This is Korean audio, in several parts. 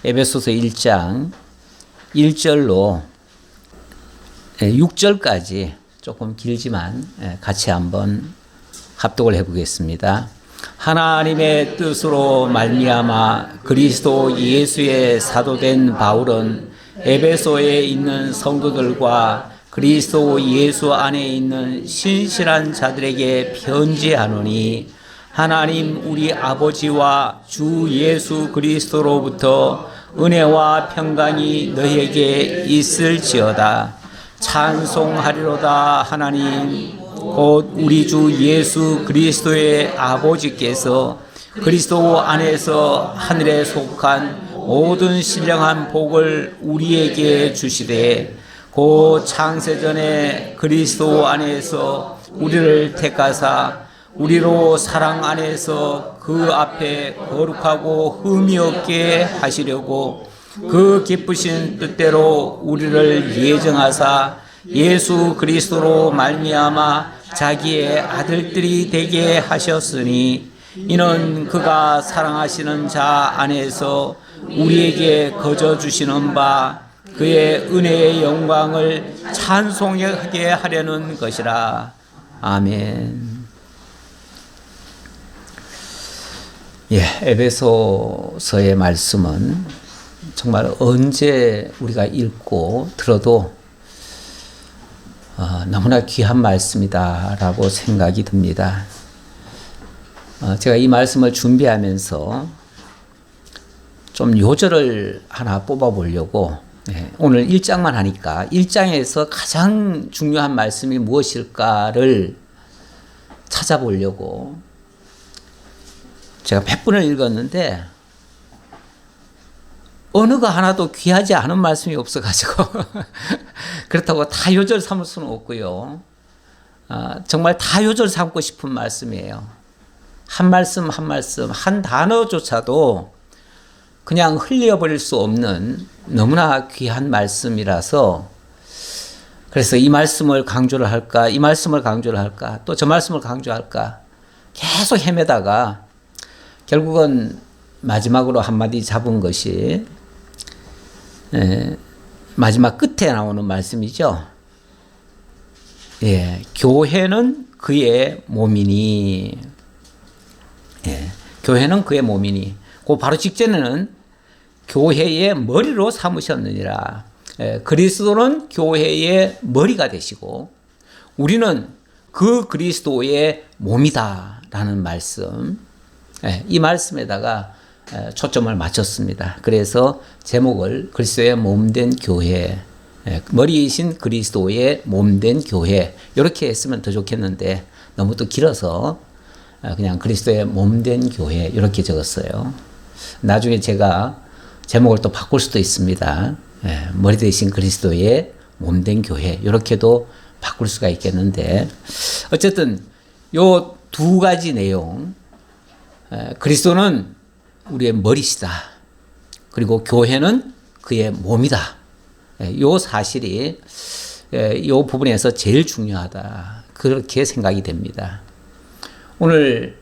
에베소서 1장 1절로 6절까지 조금 길지만 같이 한번 합독을 해보겠습니다. 하나님의 뜻으로 말미암아 그리스도 예수의 사도된 바울은 에베소에 있는 성도들과 그리스도 예수 안에 있는 신실한 자들에게 편지하노니 하나님 우리 아버지와 주 예수 그리스도로부터 은혜와 평강이 너희에게 있을지어다. 찬송하리로다. 하나님 곧 우리 주 예수 그리스도의 아버지께서 그리스도 안에서 하늘에 속한 모든 신령한 복을 우리에게 주시되 곧 창세전에 그리스도 안에서 우리를 택하사 우리로 사랑 안에서 그 앞에 거룩하고 흠이 없게 하시려고 그 기쁘신 뜻대로 우리를 예정하사 예수 그리스도로 말미암아 자기의 아들들이 되게 하셨으니 이는 그가 사랑하시는 자 안에서 우리에게 거저 주시는 바 그의 은혜의 영광을 찬송하게 하려는 것이라. 아멘. 에베소서의 말씀은 정말 언제 우리가 읽고 들어도 너무나 귀한 말씀이다라고 생각이 듭니다. 제가 이 말씀을 준비하면서 좀 요절을 하나 뽑아보려고 오늘 1장만 하니까 1장에서 가장 중요한 말씀이 무엇일까를 찾아보려고 제가 100분을 읽었는데 어느가 하나도 귀하지 않은 말씀이 없어가지고 그렇다고 다 요절 삼을 수는 없고요. 정말 다 요절 삼고 싶은 말씀이에요. 한 말씀 한 말씀 한 단어조차도 그냥 흘려버릴 수 없는 너무나 귀한 말씀이라서 그래서 이 말씀을 강조를 할까 이 말씀을 강조를 할까 또 저 말씀을 강조할까 계속 헤매다가 결국은 마지막으로 한마디 잡은 것이 마지막 끝에 나오는 말씀이죠. 교회는 그의 몸이니. 교회는 그의 몸이니. 그 바로 직전에는 교회의 머리로 삼으셨느니라. 그리스도는 교회의 머리가 되시고 우리는 그 그리스도의 몸이다라는 말씀. 이 말씀에다가 초점을 맞췄습니다. 그래서 제목을 그리스도의 몸된 교회, 머리이신 그리스도의 몸된 교회 이렇게 했으면 더 좋겠는데 너무 또 길어서 그냥 그리스도의 몸된 교회 이렇게 적었어요. 나중에 제가 제목을 또 바꿀 수도 있습니다. 머리 되신 그리스도의 몸된 교회 이렇게도 바꿀 수가 있겠는데 어쨌든 요 두 가지 내용 그리스도는 우리의 머리시다. 그리고 교회는 그의 몸이다. 이 사실이 이 부분에서 제일 중요하다. 그렇게 생각이 됩니다. 오늘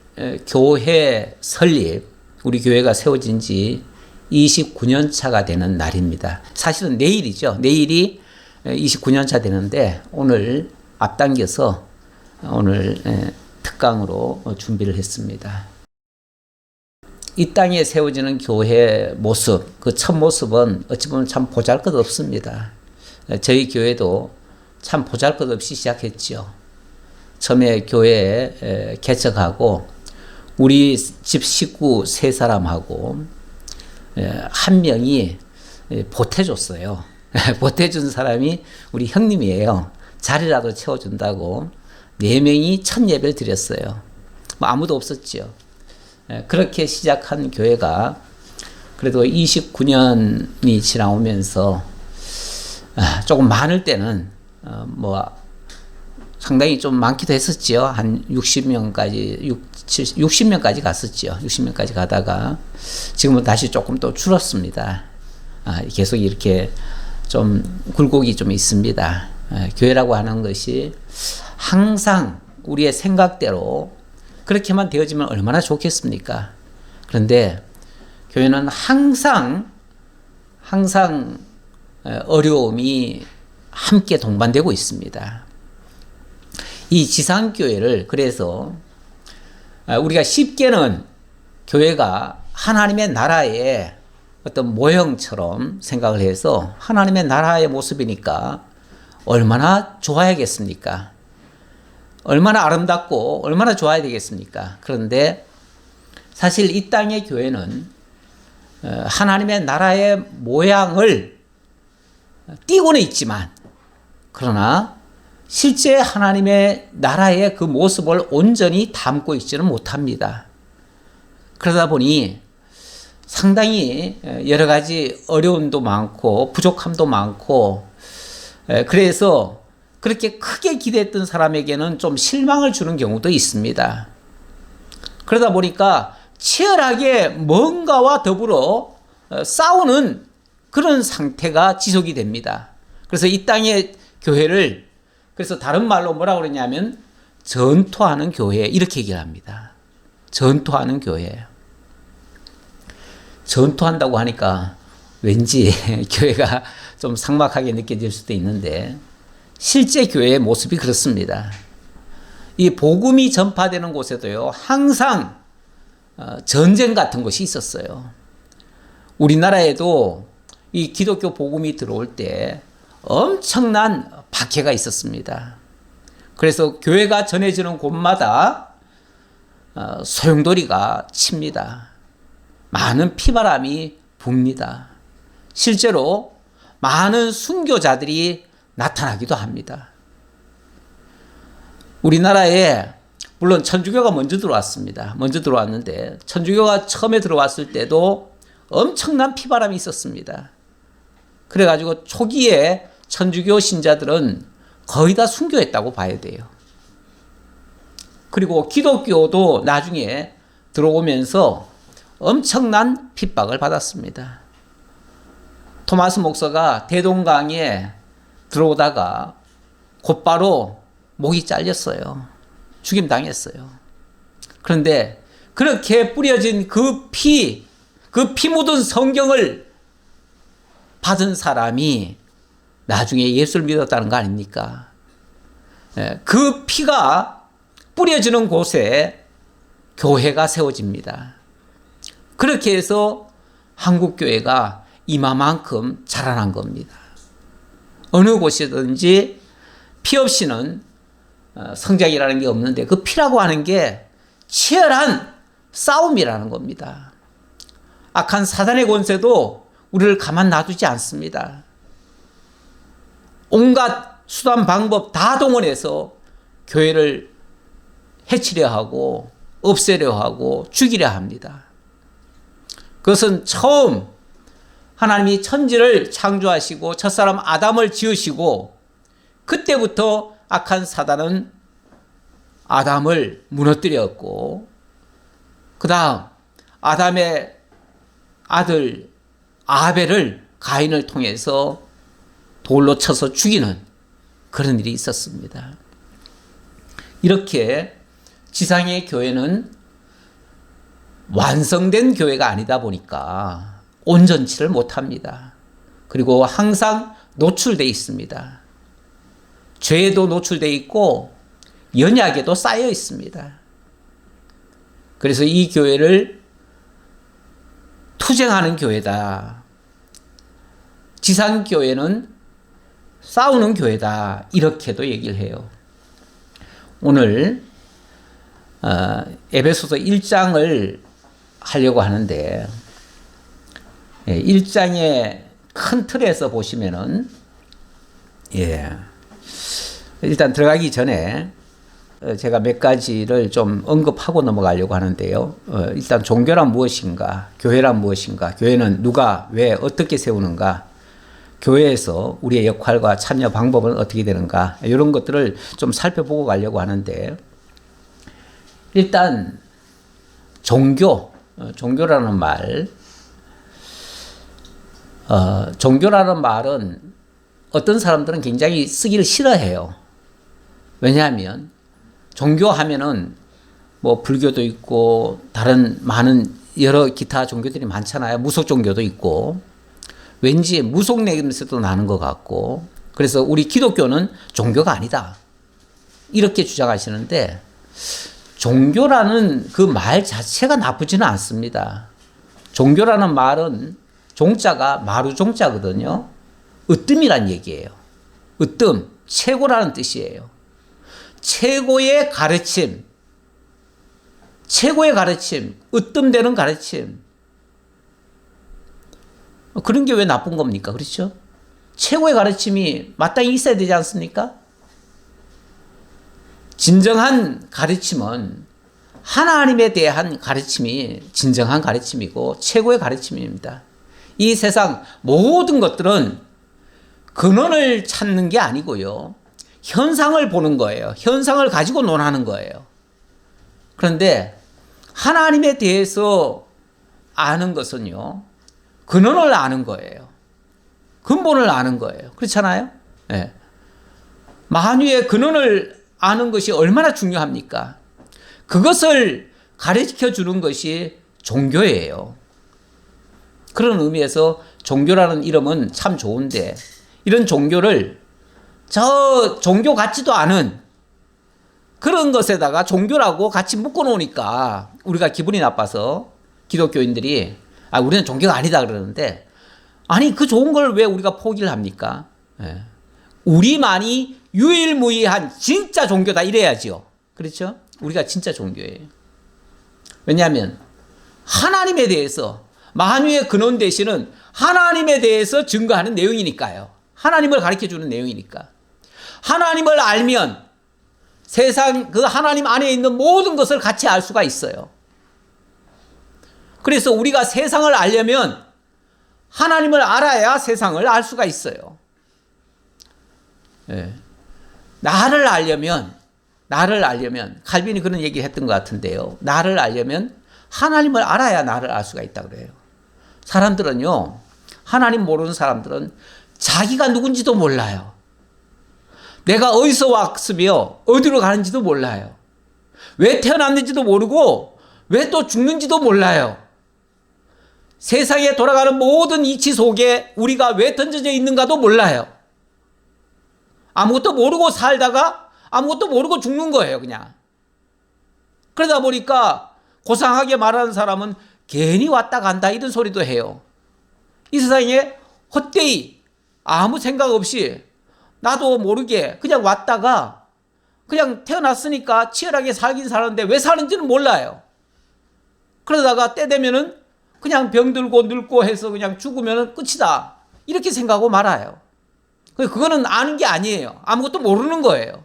교회 설립, 우리 교회가 세워진 지 29년 차가 되는 날입니다. 사실은 내일이죠. 내일이 29년 차 되는데 오늘 앞당겨서 오늘 특강으로 준비를 했습니다. 이 땅에 세워지는 교회의 모습, 그 첫 모습은 어찌 보면 참 보잘것없습니다. 저희 교회도 참 보잘것없이 시작했죠. 처음에 교회 개척하고 우리 집 식구 3사람하고 한 명이 보태줬어요. 보태준 사람이 우리 형님이에요. 자리라도 채워준다고 4명이 첫 예배를 드렸어요. 뭐 아무도 없었죠. 그렇게 시작한 교회가 그래도 29년이 지나오면서 조금 많을 때는 뭐 상당히 좀 많기도 했었지요. 한 60명까지 60명까지 갔었죠. 60명까지 가다가 지금은 다시 조금 또 줄었습니다. 계속 이렇게 좀 굴곡이 좀 있습니다. 교회라고 하는 것이 항상 우리의 생각대로 그렇게만 되어지면 얼마나 좋겠습니까? 그런데 교회는 항상 항상 어려움이 함께 동반되고 있습니다. 이 지상교회를 그래서 우리가 쉽게는 교회가 하나님의 나라의 어떤 모형처럼 생각을 해서 하나님의 나라의 모습이니까 얼마나 좋아야겠습니까? 얼마나 아름답고 얼마나 좋아야 되겠습니까? 그런데 사실 이 땅의 교회는 하나님의 나라의 모양을 띄고는 있지만 그러나 실제 하나님의 나라의 그 모습을 온전히 담고 있지는 못합니다. 그러다 보니 상당히 여러 가지 어려움도 많고 부족함도 많고 그래서 그렇게 크게 기대했던 사람에게는 좀 실망을 주는 경우도 있습니다. 그러다 보니까 치열하게 뭔가와 더불어 싸우는 그런 상태가 지속이 됩니다. 그래서 이 땅의 교회를 그래서 다른 말로 뭐라고 그러냐면 전투하는 교회 이렇게 얘기를 합니다. 전투하는 교회. 전투한다고 하니까 왠지 교회가 좀 삭막하게 느껴질 수도 있는데 실제 교회의 모습이 그렇습니다. 이 복음이 전파되는 곳에도요 항상 전쟁 같은 것이 있었어요. 우리나라에도 이 기독교 복음이 들어올 때 엄청난 박해가 있었습니다. 그래서 교회가 전해지는 곳마다 소용돌이가 칩니다. 많은 피바람이 붑니다. 실제로 많은 순교자들이 나타나기도 합니다. 우리나라에 물론 천주교가 먼저 들어왔습니다. 먼저 들어왔는데 천주교가 처음에 들어왔을 때도 엄청난 피바람이 있었습니다. 그래가지고 초기에 천주교 신자들은 거의 다 순교했다고 봐야 돼요. 그리고 기독교도 나중에 들어오면서 엄청난 핍박을 받았습니다. 토마스 목사가 대동강에 들어오다가 곧바로 목이 잘렸어요. 죽임당했어요. 그런데 그렇게 뿌려진 그 피 묻은 성경을 받은 사람이 나중에 예수를 믿었다는 거 아닙니까? 그 피가 뿌려지는 곳에 교회가 세워집니다. 그렇게 해서 한국교회가 이마만큼 자라난 겁니다. 어느 곳이든지 피 없이는 성장이라는 게 없는데 그 피라고 하는 게 치열한 싸움이라는 겁니다. 악한 사단의 권세도 우리를 가만 놔두지 않습니다. 온갖 수단 방법 다 동원해서 교회를 해치려 하고 없애려 하고 죽이려 합니다. 그것은 처음 하나님이 천지를 창조하시고 첫사람 아담을 지으시고 그때부터 악한 사단은 아담을 무너뜨렸고 그 다음 아담의 아들 아벨을 가인을 통해서 돌로 쳐서 죽이는 그런 일이 있었습니다. 이렇게 지상의 교회는 완성된 교회가 아니다 보니까 온전치를 못합니다. 그리고 항상 노출되어 있습니다. 죄에도 노출되어 있고 연약에도 쌓여 있습니다. 그래서 이 교회를 투쟁하는 교회다. 지상교회는 싸우는 교회다. 이렇게도 얘기를 해요. 오늘 에베소서 1장을 하려고 하는데 1장의 큰 틀에서 보시면은 일단 들어가기 전에 제가 몇 가지를 좀 언급하고 넘어가려고 하는데요. 일단 종교란 무엇인가? 교회란 무엇인가? 교회는 누가, 왜, 어떻게 세우는가? 교회에서 우리의 역할과 참여 방법은 어떻게 되는가? 이런 것들을 좀 살펴보고 가려고 하는데 일단 종교라는 말, 종교라는 말은 어떤 사람들은 굉장히 쓰기를 싫어해요. 왜냐하면 종교하면은 뭐 불교도 있고 다른 많은 여러 기타 종교들이 많잖아요. 무속 종교도 있고. 왠지 무속 냄새도 나는 것 같고, 그래서 우리 기독교는 종교가 아니다, 이렇게 주장하시는데, 종교라는 그 말 자체가 나쁘지는 않습니다. 종교라는 말은 종자가 마루종자거든요. 으뜸이란 얘기예요. 으뜸, 최고라는 뜻이에요. 최고의 가르침, 으뜸되는 가르침. 그런 게 왜 나쁜 겁니까? 그렇죠? 최고의 가르침이 마땅히 있어야 되지 않습니까? 진정한 가르침은 하나님에 대한 가르침이 진정한 가르침이고 최고의 가르침입니다. 이 세상 모든 것들은 근원을 찾는 게 아니고요, 현상을 보는 거예요. 현상을 가지고 논하는 거예요. 그런데 하나님에 대해서 아는 것은요, 근원을 아는 거예요. 근본을 아는 거예요. 그렇잖아요? 네. 만유의 근원을 아는 것이 얼마나 중요합니까? 그것을 가르쳐 주는 것이 종교예요. 그런 의미에서 종교라는 이름은 참 좋은데, 이런 종교를 저 종교 같지도 않은 그런 것에다가 종교라고 같이 묶어 놓으니까 우리가 기분이 나빠서 기독교인들이 우리는 종교가 아니다 그러는데, 아니 그 좋은 걸 왜 우리가 포기를 합니까? 예. 우리만이 유일무이한 진짜 종교다 이래야지요. 그렇죠? 우리가 진짜 종교예요. 왜냐하면 하나님에 대해서, 만유의 근원 되시는 하나님에 대해서 증거하는 내용이니까요. 하나님을 가르쳐주는 내용이니까. 하나님을 알면 세상 그 하나님 안에 있는 모든 것을 같이 알 수가 있어요. 그래서 우리가 세상을 알려면 하나님을 알아야 세상을 알 수가 있어요. 네. 나를 알려면 칼빈이 그런 얘기 했던 것 같은데요. 나를 알려면 하나님을 알아야 나를 알 수가 있다 그래요. 사람들은요, 하나님 모르는 사람들은 자기가 누군지도 몰라요. 내가 어디서 왔으며 어디로 가는지도 몰라요. 왜 태어났는지도 모르고 왜 또 죽는지도 몰라요. 세상에 돌아가는 모든 이치 속에 우리가 왜 던져져 있는가도 몰라요. 아무것도 모르고 살다가 아무것도 모르고 죽는 거예요, 그냥. 그러다 보니까 고상하게 말하는 사람은 괜히 왔다 간다 이런 소리도 해요. 이 세상에 헛되이 아무 생각 없이 나도 모르게 그냥 왔다가 그냥 태어났으니까 치열하게 살긴 사는데 왜 사는지는 몰라요. 그러다가 때 되면은 그냥 병들고 늙고 해서 그냥 죽으면 끝이다, 이렇게 생각하고 말아요. 그거는 아는 게 아니에요. 아무것도 모르는 거예요.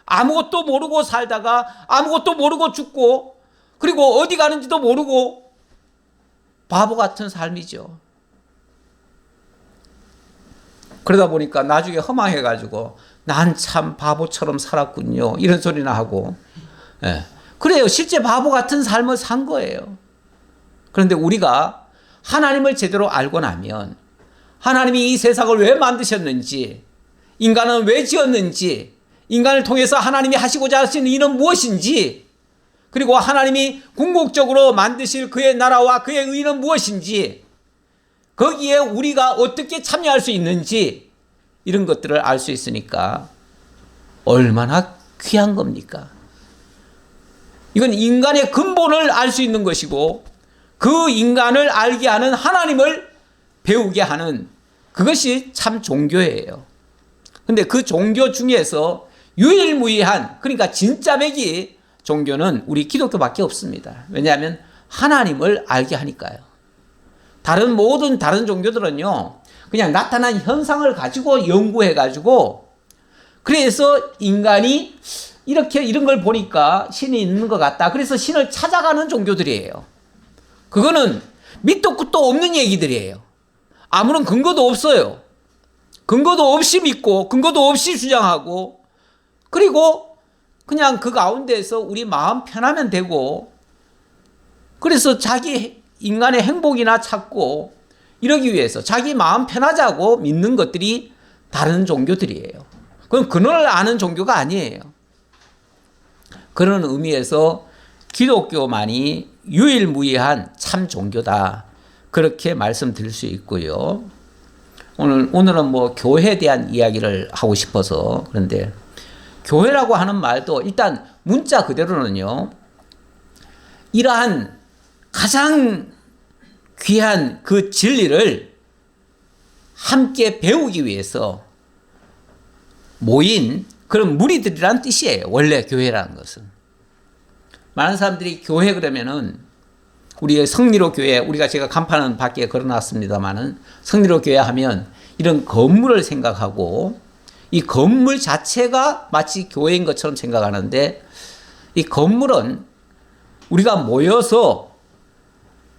아무것도 모르고 살다가 아무것도 모르고 죽고, 그리고 어디 가는지도 모르고 바보 같은 삶이죠. 그러다 보니까 나중에 허망해가지고 난 참 바보처럼 살았군요, 이런 소리나 하고. 예. 그래요. 실제 바보 같은 삶을 산 거예요. 그런데 우리가 하나님을 제대로 알고 나면, 하나님이 이 세상을 왜 만드셨는지, 인간은 왜 지었는지, 인간을 통해서 하나님이 하시고자 하시는 일은 무엇인지, 그리고 하나님이 궁극적으로 만드실 그의 나라와 그의 의는 무엇인지, 거기에 우리가 어떻게 참여할 수 있는지, 이런 것들을 알 수 있으니까 얼마나 귀한 겁니까? 이건 인간의 근본을 알 수 있는 것이고, 그 인간을 알게 하는 하나님을 배우게 하는 그것이 참 종교예요. 근데 그 종교 중에서 유일무이한, 그러니까 진짜 맥이 종교는 우리 기독교밖에 없습니다. 왜냐하면 하나님을 알게 하니까요. 모든 다른 종교들은요, 그냥 나타난 현상을 가지고 연구해가지고, 그래서 인간이 이렇게 이런 걸 보니까 신이 있는 것 같다, 그래서 신을 찾아가는 종교들이에요. 그거는 밑도 끝도 없는 얘기들이에요. 아무런 근거도 없어요. 근거도 없이 믿고 근거도 없이 주장하고, 그리고 그냥 그 가운데서 우리 마음 편하면 되고, 그래서 자기 인간의 행복이나 찾고 이러기 위해서 자기 마음 편하자고 믿는 것들이 다른 종교들이에요. 그건 근원을 아는 종교가 아니에요. 그런 의미에서 기독교만이 유일무이한 참 종교다, 그렇게 말씀드릴 수 있고요. 오늘은 뭐 교회에 대한 이야기를 하고 싶어서 그런데 교회라고 하는 말도 일단 문자 그대로는요. 이러한 가장 귀한 그 진리를 함께 배우기 위해서 모인 그런 무리들이란 뜻이에요. 원래 교회라는 것은. 많은 사람들이 교회 그러면은 우리 성리로 교회, 우리가 제가 간판은 밖에 걸어놨습니다만은 성리로 교회 하면 이런 건물을 생각하고 이 건물 자체가 마치 교회인 것처럼 생각하는데 이 건물은 우리가 모여서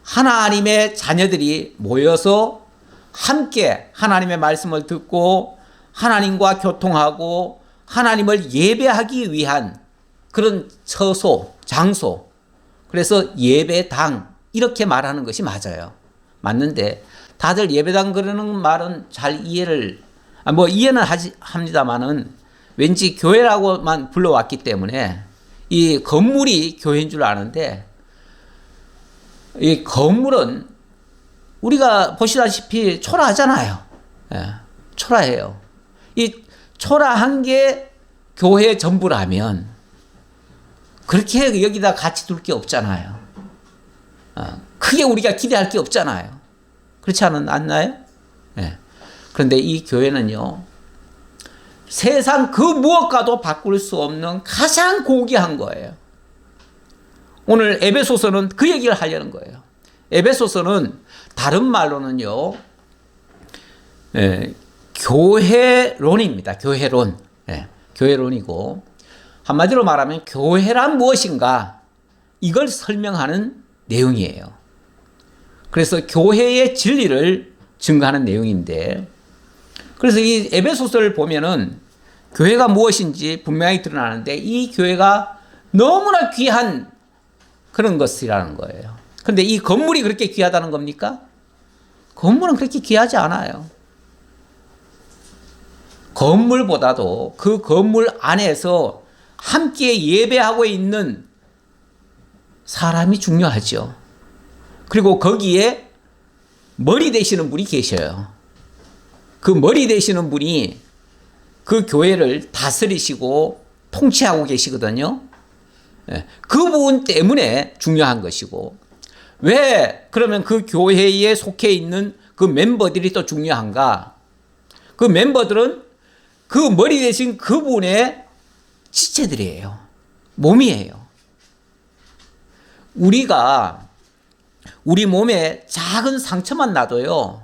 하나님의 자녀들이 모여서 함께 하나님의 말씀을 듣고 하나님과 교통하고 하나님을 예배하기 위한 그런 처소, 장소. 그래서 예배당 이렇게 말하는 것이 맞아요. 맞는데 다들 예배당 그러는 말은 잘 이해는 합니다만은 왠지 교회라고만 불러왔기 때문에 이 건물이 교회인 줄 아는데 이 건물은 우리가 보시다시피 초라하잖아요. 예, 초라해요. 이 초라한 게 교회 전부라면 그렇게 여기다 같이 둘 게 없잖아요. 크게 우리가 기대할 게 없잖아요. 그렇지 않나요? 예. 그런데 이 교회는요, 세상 그 무엇과도 바꿀 수 없는 가장 고귀한 거예요. 오늘 에베소서는 그 얘기를 하려는 거예요. 에베소서는 다른 말로는요, 교회론입니다. 교회론. 교회론이고, 한마디로 말하면 교회란 무엇인가, 이걸 설명하는 내용이에요. 그래서 교회의 진리를 증거하는 내용인데, 그래서 이 에베소서를 보면은 교회가 무엇인지 분명히 드러나는데 이 교회가 너무나 귀한 그런 것이라는 거예요. 그런데 이 건물이 그렇게 귀하다는 겁니까? 건물은 그렇게 귀하지 않아요. 건물보다도 그 건물 안에서 함께 예배하고 있는 사람이 중요하죠. 그리고 거기에 머리 되시는 분이 계셔요. 그 머리 되시는 분이 그 교회를 다스리시고 통치하고 계시거든요. 그 부분 때문에 중요한 것이고, 왜 그러면 그 교회에 속해 있는 그 멤버들이 또 중요한가? 그 멤버들은 그 머리 되신 그분의 지체들이에요. 몸이에요. 우리가 우리 몸에 작은 상처만 나도요,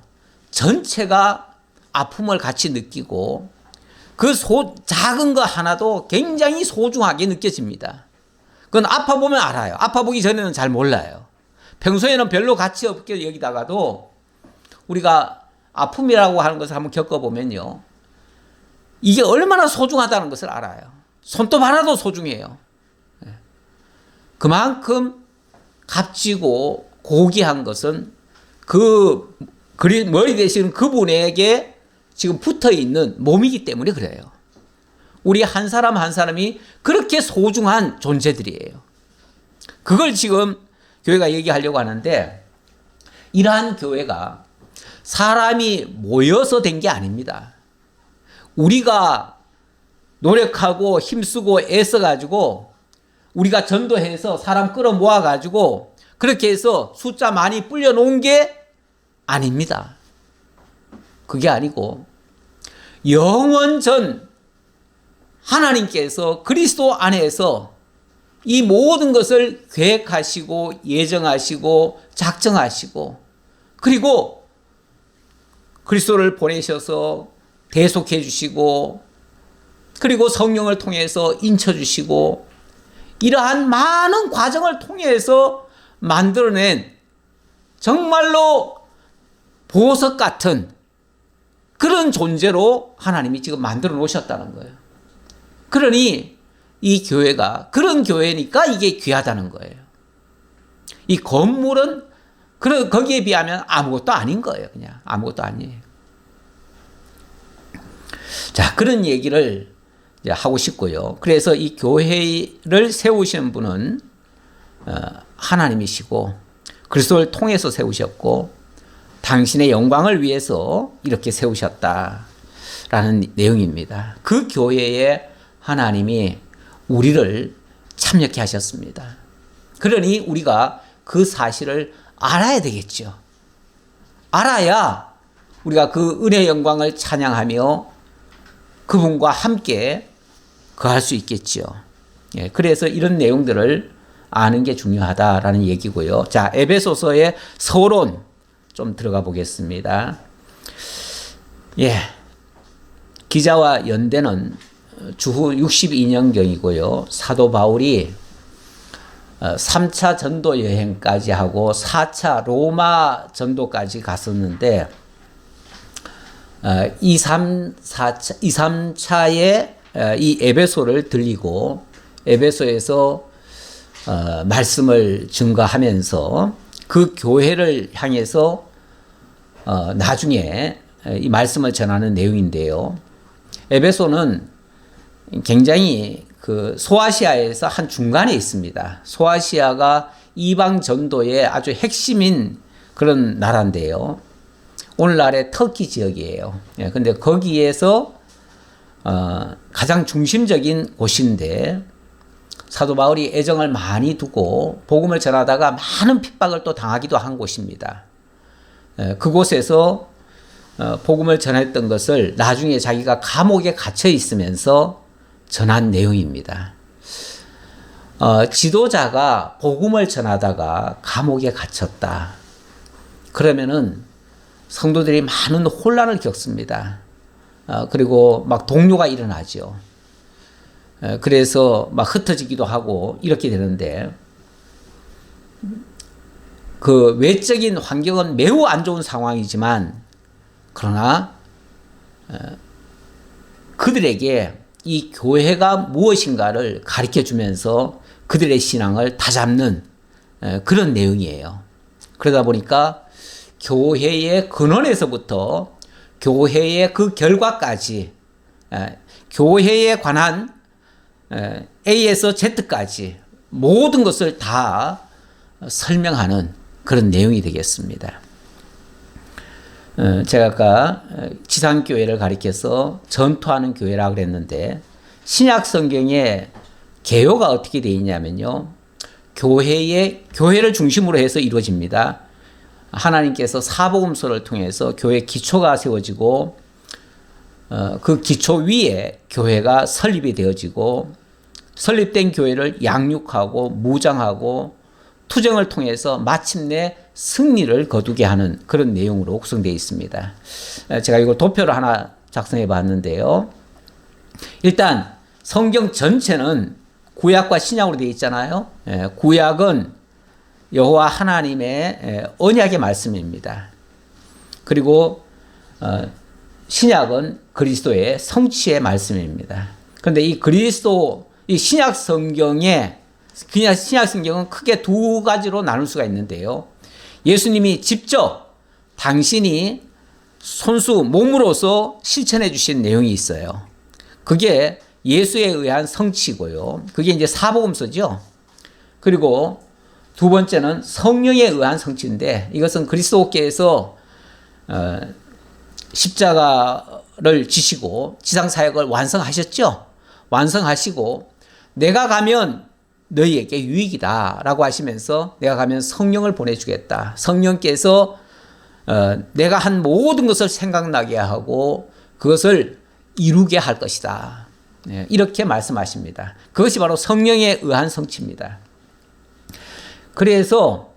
전체가 아픔을 같이 느끼고 그 작은 거 하나도 굉장히 소중하게 느껴집니다. 그건 아파보면 알아요. 아파보기 전에는 잘 몰라요. 평소에는 별로 가치 없게 여기다가도 우리가 아픔이라고 하는 것을 한번 겪어보면요, 이게 얼마나 소중하다는 것을 알아요. 손톱 하나도 소중해요. 그만큼 값지고 고귀한 것은 그 머리 되시는 그분에게 지금 붙어 있는 몸이기 때문에 그래요. 우리 한 사람 한 사람이 그렇게 소중한 존재들이에요. 그걸 지금 교회가 얘기하려고 하는데, 이러한 교회가 사람이 모여서 된 게 아닙니다. 우리가 노력하고 힘쓰고 애써가지고 우리가 전도해서 사람 끌어모아가지고 그렇게 해서 숫자 많이 불려놓은 게 아닙니다. 그게 아니고 영원전 하나님께서 그리스도 안에서 이 모든 것을 계획하시고 예정하시고 작정하시고, 그리고 그리스도를 보내셔서 대속해 주시고, 그리고 성령을 통해서 인쳐 주시고, 이러한 많은 과정을 통해서 만들어낸 정말로 보석 같은 그런 존재로 하나님이 지금 만들어 놓으셨다는 거예요. 그러니 이 교회가 그런 교회니까 이게 귀하다는 거예요. 이 건물은 거기에 비하면 아무것도 아닌 거예요. 그냥 아무것도 아니에요. 자, 그런 얘기를 이제 하고 싶고요. 그래서 이 교회를 세우시는 분은 하나님이시고 그리스도를 통해서 세우셨고, 당신의 영광을 위해서 이렇게 세우셨다라는 내용입니다. 그 교회에 하나님이 우리를 참여케 하셨습니다. 그러니 우리가 그 사실을 알아야 되겠죠. 알아야 우리가 그 은혜의 영광을 찬양하며 그분과 함께 거할 수 있겠죠. 예, 그래서 이런 내용들을 아는 게 중요하다라는 얘기고요. 자, 에베소서의 서론 좀 들어가 보겠습니다. 예, 기자와 연대는 주후 62년경이고요. 사도 바울이 3차 전도 여행까지 하고 4차 로마 전도까지 갔었는데 2, 3차에 이 에베소를 들리고 에베소에서 말씀을 증거하면서 그 교회를 향해서 나중에 이 말씀을 전하는 내용인데요. 에베소는 굉장히 그 소아시아에서 한 중간에 있습니다. 소아시아가 이방 전도의 아주 핵심인 그런 나라인데요. 오늘날의 터키 지역이에요. 근데 거기에서 가장 중심적인 곳인데 사도 바울이 애정을 많이 두고 복음을 전하다가 많은 핍박을 또 당하기도 한 곳입니다. 그곳에서 복음을 전했던 것을 나중에 자기가 감옥에 갇혀 있으면서 전한 내용입니다. 지도자가 복음을 전하다가 감옥에 갇혔다. 그러면은 성도들이 많은 혼란을 겪습니다. 그리고 막 동요가 일어나죠. 그래서 막 흩어지기도 하고 이렇게 되는데 그 외적인 환경은 매우 안 좋은 상황이지만 그러나 그들에게 이 교회가 무엇인가를 가르쳐 주면서 그들의 신앙을 다잡는 그런 내용이에요. 그러다 보니까 교회의 근원에서부터 교회의 그 결과까지 교회에 관한 A에서 Z까지 모든 것을 다 설명하는 그런 내용이 되겠습니다. 제가 아까 지상교회를 가리켜서 전투하는 교회라고 그랬는데 신약 성경에 개요가 어떻게 되어 있냐면요. 교회를 중심으로 해서 이루어집니다. 하나님께서 사복음서를 통해서 교회 기초가 세워지고 그 기초 위에 교회가 설립이 되어지고 설립된 교회를 양육하고 무장하고 투쟁을 통해서 마침내 승리를 거두게 하는 그런 내용으로 구성되어 있습니다. 제가 이걸 도표를 하나 작성해 봤는데요. 일단 성경 전체는 구약과 신약으로 되어 있잖아요. 구약은 여호와 하나님의 언약의 말씀입니다. 그리고 신약은 그리스도의 성취의 말씀입니다. 그런데 이 신약 성경은 크게 두 가지로 나눌 수가 있는데요. 예수님이 직접 당신이 몸으로서 실천해 주신 내용이 있어요. 그게 예수에 의한 성취고요. 그게 이제 사복음서죠. 그리고 두 번째는 성령에 의한 성취인데 이것은 그리스도께서 십자가를 지시고 지상사역을 완성하셨죠. 완성하시고 내가 가면 너희에게 유익이다 라고 하시면서 내가 가면 성령을 보내주겠다. 성령께서 내가 한 모든 것을 생각나게 하고 그것을 이루게 할 것이다. 이렇게 말씀하십니다. 그것이 바로 성령에 의한 성취입니다. 그래서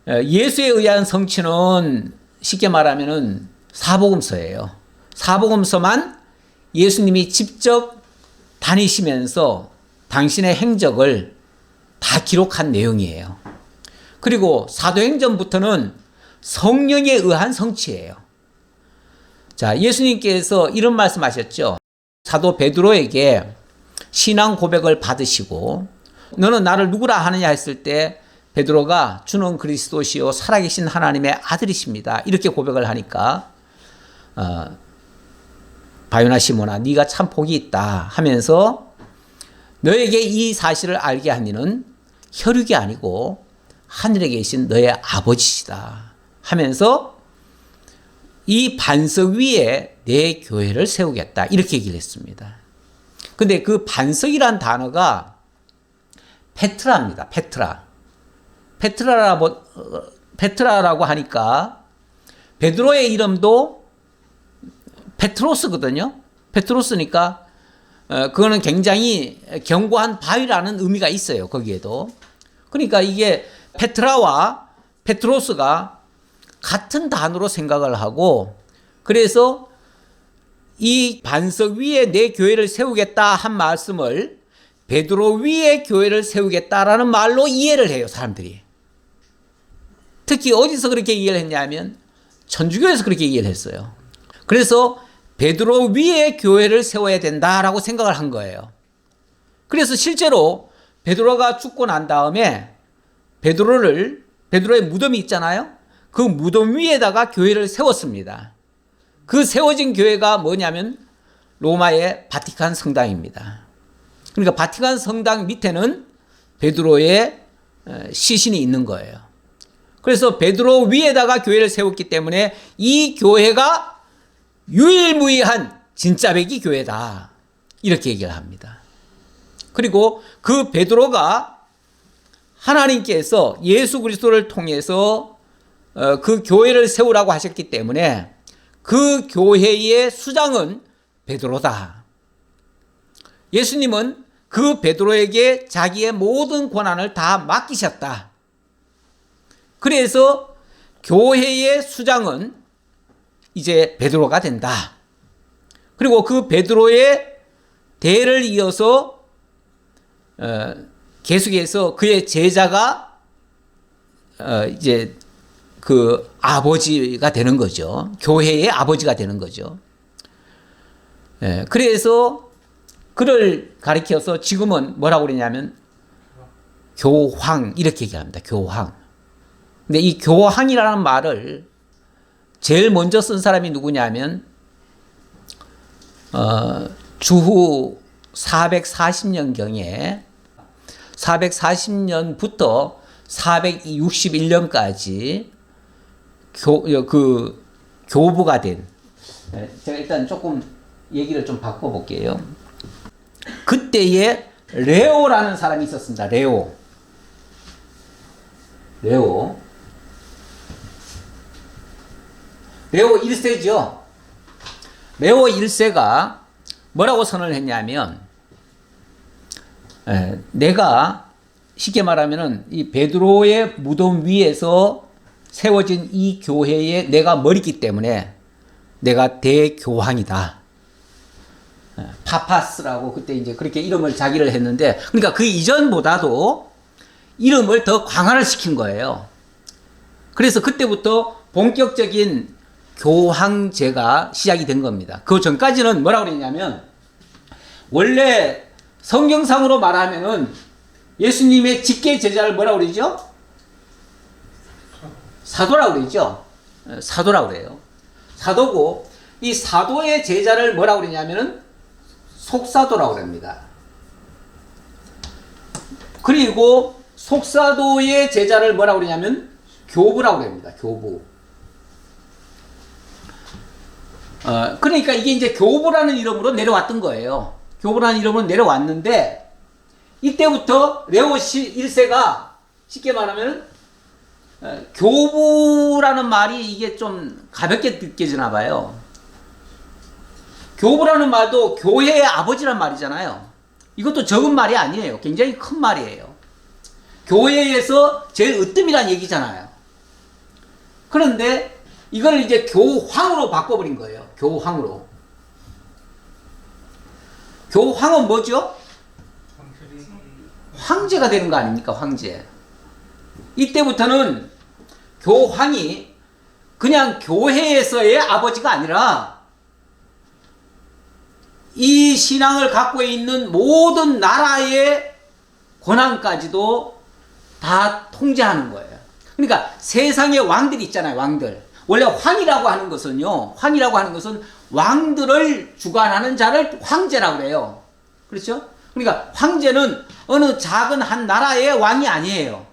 예수에 의한 성취는 쉽게 말하면 사복음서예요. 사복음서만 예수님이 직접 다니시면서 당신의 행적을 다 기록한 내용이에요. 그리고 사도행전부터는 성령에 의한 성취예요. 자, 예수님께서 이런 말씀하셨죠. 사도 베드로에게 신앙 고백을 받으시고 너는 나를 누구라 하느냐 했을 때 베드로가 주는 그리스도시요 살아계신 하나님의 아들이십니다. 이렇게 고백을 하니까 바요나 시몬아 네가 참 복이 있다 하면서 너에게 이 사실을 알게 한 이는 혈육이 아니고 하늘에 계신 너의 아버지시다 하면서 이 반석 위에 내 교회를 세우겠다. 이렇게 얘기를 했습니다. 근데 그 반석이란 단어가 페트라입니다. 페트라라고 하니까 베드로의 이름도 페트로스거든요. 페트로스니까 그거는 굉장히 견고한 바위라는 의미가 있어요. 거기에도. 그러니까 이게 페트라와 페트로스가 같은 단어로 생각을 하고, 그래서 이 반석 위에 내 교회를 세우겠다 한 말씀을 베드로 위에 교회를 세우겠다라는 말로 이해를 해요, 사람들이. 특히 어디서 그렇게 이해를 했냐면 천주교에서 그렇게 이해를 했어요. 그래서 베드로 위에 교회를 세워야 된다라고 생각을 한 거예요. 그래서 실제로 베드로가 죽고 난 다음에 베드로의 무덤이 있잖아요. 그 무덤 위에다가 교회를 세웠습니다. 그 세워진 교회가 뭐냐면 로마의 바티칸 성당입니다. 그러니까 바티칸 성당 밑에는 베드로의 시신이 있는 거예요. 그래서 베드로 위에다가 교회를 세웠기 때문에 이 교회가 유일무이한 진짜배기 교회다. 이렇게 얘기를 합니다. 그리고 그 베드로가 하나님께서 예수 그리스도를 통해서 그 교회를 세우라고 하셨기 때문에 그 교회의 수장은 베드로다. 예수님은 그 베드로에게 자기의 모든 권한을 다 맡기셨다. 그래서 교회의 수장은 이제 베드로가 된다. 그리고 그 베드로의 대를 이어서 계속해서 그의 제자가 이제 그 아버지가 되는 거죠. 교회의 아버지가 되는 거죠. 그래서 그를 가리켜서 지금은 뭐라고 그러냐면 교황 이렇게 얘기합니다. 교황. 근데 이 교황이라는 말을 제일 먼저 쓴 사람이 누구냐면 주후 440년경에 440년부터 461년까지 교부가 된, 제가 일단 조금 얘기를 좀 바꿔볼게요. 그때에 레오라는 사람이 있었습니다. 레오 1세죠. 레오 1세가 뭐라고 선언을 했냐면, 내가 쉽게 말하면은 이 베드로의 무덤 위에서 세워진 이 교회에 내가 머리기 때문에 내가 대교황이다. 파파스라고 그때 이제 그렇게 이름을 자기를 했는데, 그러니까 그 이전보다도 이름을 더 강화를 시킨 거예요. 그래서 그때부터 본격적인 교황제가 시작이 된 겁니다. 그 전까지는 뭐라고 그랬냐면, 원래 성경상으로 말하면은 예수님의 직계 제자를 뭐라고 그러죠? 사도라고 그러죠. 사도라고 그래요. 사도고, 이 사도의 제자를 뭐라고 그러냐면은 속사도라고 그럽니다. 그리고 속사도의 제자를 뭐라고 그러냐면 교부라고 그럽니다. 교부. 그러니까 이게 이제 교부라는 이름으로 내려왔던 거예요. 교부라는 이름으로 내려왔는데, 이때부터 레오 1세가 쉽게 말하면 교부라는 말이 이게 좀 가볍게 느껴지나 봐요. 교부라는 말도 교회의 아버지란 말이잖아요. 이것도 적은 말이 아니에요. 굉장히 큰 말이에요. 교회에서 제일 으뜸이란 얘기잖아요. 그런데 이걸 이제 교황으로 바꿔버린 거예요. 교황으로. 교황은 뭐죠? 황제가 되는 거 아닙니까? 황제. 이때부터는 교황이 그냥 교회에서의 아버지가 아니라 이 신앙을 갖고 있는 모든 나라의 권한까지도 다 통제하는 거예요. 그러니까 세상의 왕들이 있잖아요. 왕들. 원래 황이라고 하는 것은요, 황이라고 하는 것은 왕들을 주관하는 자를 황제라고 해요. 그렇죠? 그러니까 황제는 어느 작은 한 나라의 왕이 아니에요.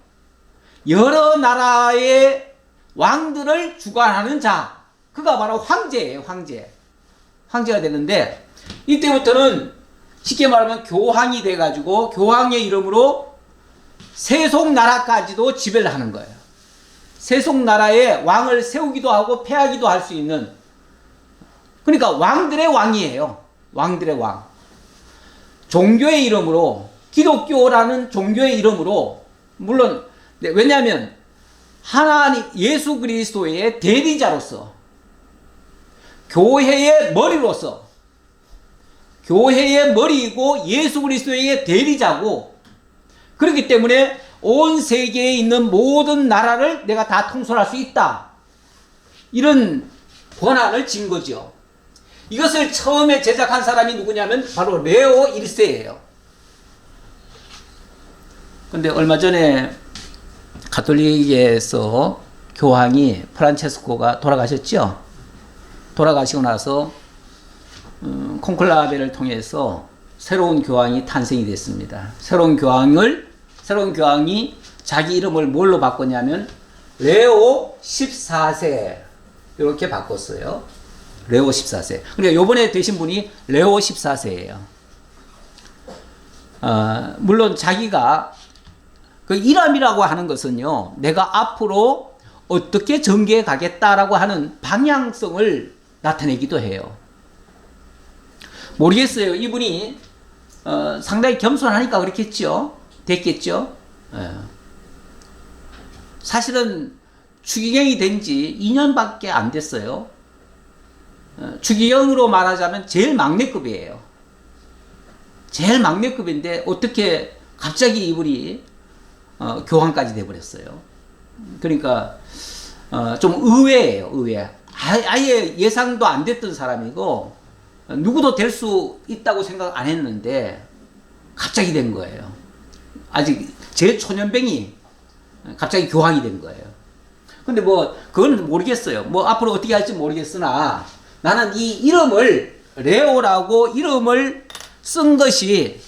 여러 나라의 왕들을 주관하는 자, 그가 바로 황제예요. 황제가 되는데 이때부터는 쉽게 말하면 교황이 돼가지고 교황의 이름으로 세속나라까지도 지배를 하는 거예요. 세속나라에 왕을 세우기도 하고 폐하기도 할 수 있는, 그러니까 왕들의 왕이에요. 왕들의 왕. 종교의 이름으로, 기독교라는 종교의 이름으로, 물론 왜냐하면 하나님 예수 그리스도의 대리자로서, 교회의 머리로서, 교회의 머리이고 예수 그리스도의 대리자고, 그렇기 때문에 온 세계에 있는 모든 나라를 내가 다 통솔할 수 있다, 이런 권한을 진 거죠. 이것을 처음에 제작한 사람이 누구냐면 바로 레오 1세예요. 근데 얼마 전에 가톨릭에서 교황이 프란체스코가 돌아가셨죠. 돌아가시고 나서 콘클라베를 통해서 새로운 교황이 탄생이 됐습니다. 새로운 교황이 자기 이름을 뭘로 바꿨냐면 레오 14세 이렇게 바꿨어요. 레오 14세. 그러니까 요번에 되신 분이 레오 14세예요. 물론 자기가 그 일함이라고 하는 것은요, 내가 앞으로 어떻게 전개해 가겠다라고 하는 방향성을 나타내기도 해요. 모르겠어요. 이분이 상당히 겸손하니까 그렇겠죠. 됐겠죠. 사실은 추기경이 된 지 2년밖에 안 됐어요. 추기경으로 말하자면 제일 막내급이에요. 제일 막내급인데 어떻게 갑자기 이분이 교황까지 돼버렸어요. 그러니까 좀 의외예요. 의외. 아예 예상도 안 됐던 사람이고 누구도 될 수 있다고 생각 안 했는데 갑자기 된 거예요. 아직 제일 초년병이 갑자기 교황이 된 거예요. 근데 뭐 그건 모르겠어요. 뭐 앞으로 어떻게 할지 모르겠으나 나는 이 이름을 레오라고 이름을 쓴 것이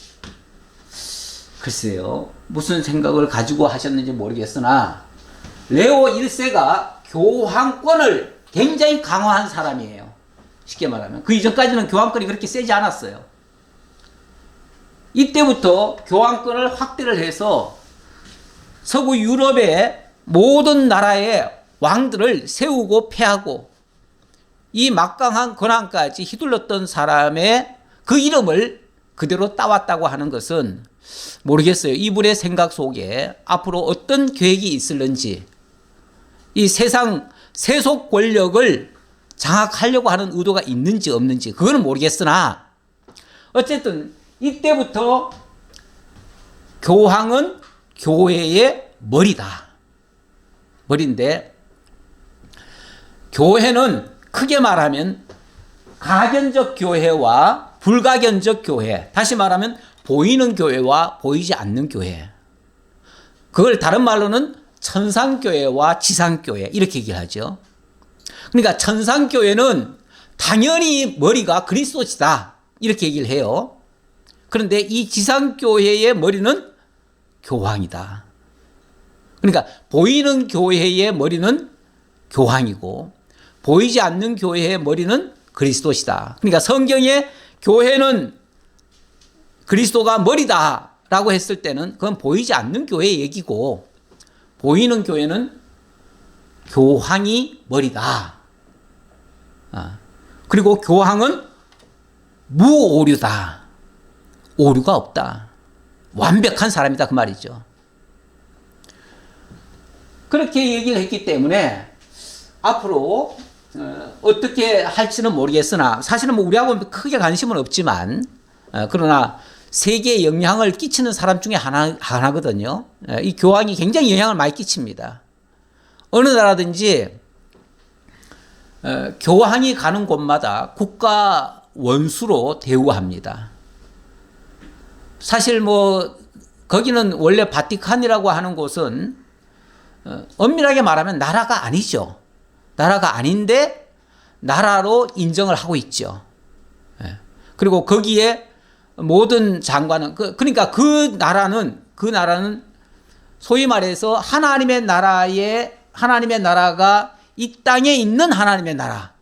글쎄요, 무슨 생각을 가지고 하셨는지 모르겠으나 레오 1세가 교황권을 굉장히 강화한 사람이에요. 쉽게 말하면 그 이전까지는 교황권이 그렇게 세지 않았어요. 이때부터 교황권을 확대를 해서 서구 유럽의 모든 나라의 왕들을 세우고 폐하고 이 막강한 권한까지 휘둘렀던 사람의 그 이름을 그대로 따왔다고 하는 것은 모르겠어요. 이분의 생각 속에 앞으로 어떤 계획이 있을는지, 이 세상 세속 권력을 장악하려고 하는 의도가 있는지 없는지 그거는 모르겠으나 어쨌든 이때부터 교황은 교회의 머리인데 교회는 크게 말하면 가견적 교회와 불가견적 교회, 다시 말하면 보이는 교회와 보이지 않는 교회, 그걸 다른 말로는 천상교회와 지상교회 이렇게 얘기를 하죠. 그러니까 천상교회는 당연히 머리가 그리스도시다 이렇게 얘기를 해요. 그런데 이 지상교회의 머리는 교황이다. 그러니까 보이는 교회의 머리는 교황이고 보이지 않는 교회의 머리는 그리스도시다. 그러니까 성경에 교회는 그리스도가 머리다라고 했을 때는 그건 보이지 않는 교회의 얘기고 보이는 교회는 교황이 머리다. 그리고 교황은 무오류다. 오류가 없다. 완벽한 사람이다 그 말이죠. 그렇게 얘기를 했기 때문에 앞으로 어떻게 할지는 모르겠으나 사실은 뭐 우리하고는 크게 관심은 없지만 그러나 세계에 영향을 끼치는 사람 중에 하나거든요. 이 교황이 굉장히 영향을 많이 끼칩니다. 어느 나라든지 교황이 가는 곳마다 국가 원수로 대우합니다. 사실 뭐 거기는 원래 바티칸이라고 하는 곳은 엄밀하게 말하면 나라가 아니죠. 나라가 아닌데 나라로 인정을 하고 있죠. 그리고 거기에 모든 장관은 그러니까 그 나라는 소위 말해서 하나님의 나라가 이 땅에 있는 하나님의 나라,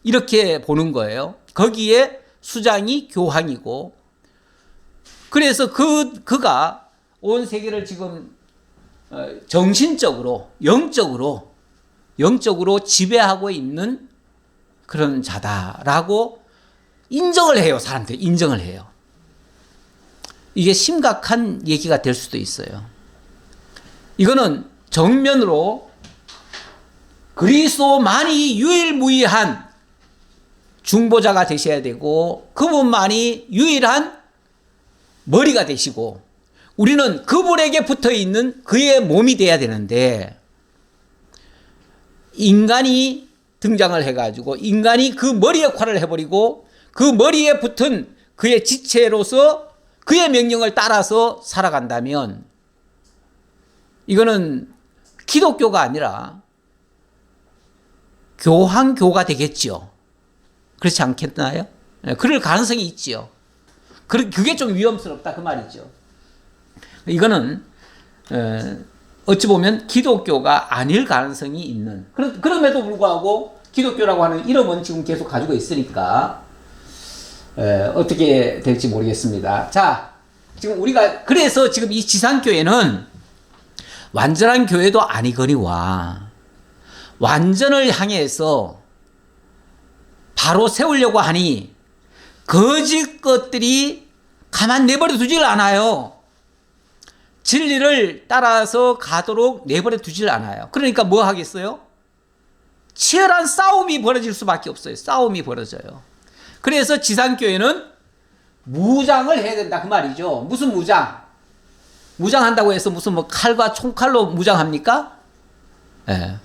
이렇게 보는 거예요. 거기에 수장이 교황이고, 그래서 그가 온 세계를 지금 정신적으로, 영적으로 지배하고 있는 그런 자다라고 인정을 해요. 사람들이 인정을 해요. 이게 심각한 얘기가 될 수도 있어요. 이거는 정면으로 그리스도만이 유일무이한 중보자가 되셔야 되고, 그분만이 유일한 머리가 되시고, 우리는 그분에게 붙어 있는 그의 몸이 돼야 되는데, 인간이 등장을 해가지고 인간이 그 머리 역할을 해버리고, 그 머리에 붙은 그의 지체로서 그의 명령을 따라서 살아간다면, 이거는 기독교가 아니라 교황교가 되겠죠. 그렇지 않겠나요? 그럴 가능성이 있지요. 그게 좀 위험스럽다 그 말이죠. 이거는 어찌 보면 기독교가 아닐 가능성이 있는, 그럼에도 불구하고 기독교라고 하는 이름은 지금 계속 가지고 있으니까 어떻게 될지 모르겠습니다. 자, 지금 우리가 그래서 지금 이 지상교회는 완전한 교회도 아니거니와 완전을 향해서 바로 세우려고 하니 거짓 것들이 가만 내버려 두질 않아요. 진리를 따라서 가도록 내버려 두질 않아요. 그러니까 뭐 하겠어요? 치열한 싸움이 벌어질 수밖에 없어요. 싸움이 벌어져요. 그래서 지상교회는 무장을 해야 된다 그 말이죠. 무슨 무장? 무장한다고 해서 무슨 뭐 칼과 총칼로 무장합니까? 네.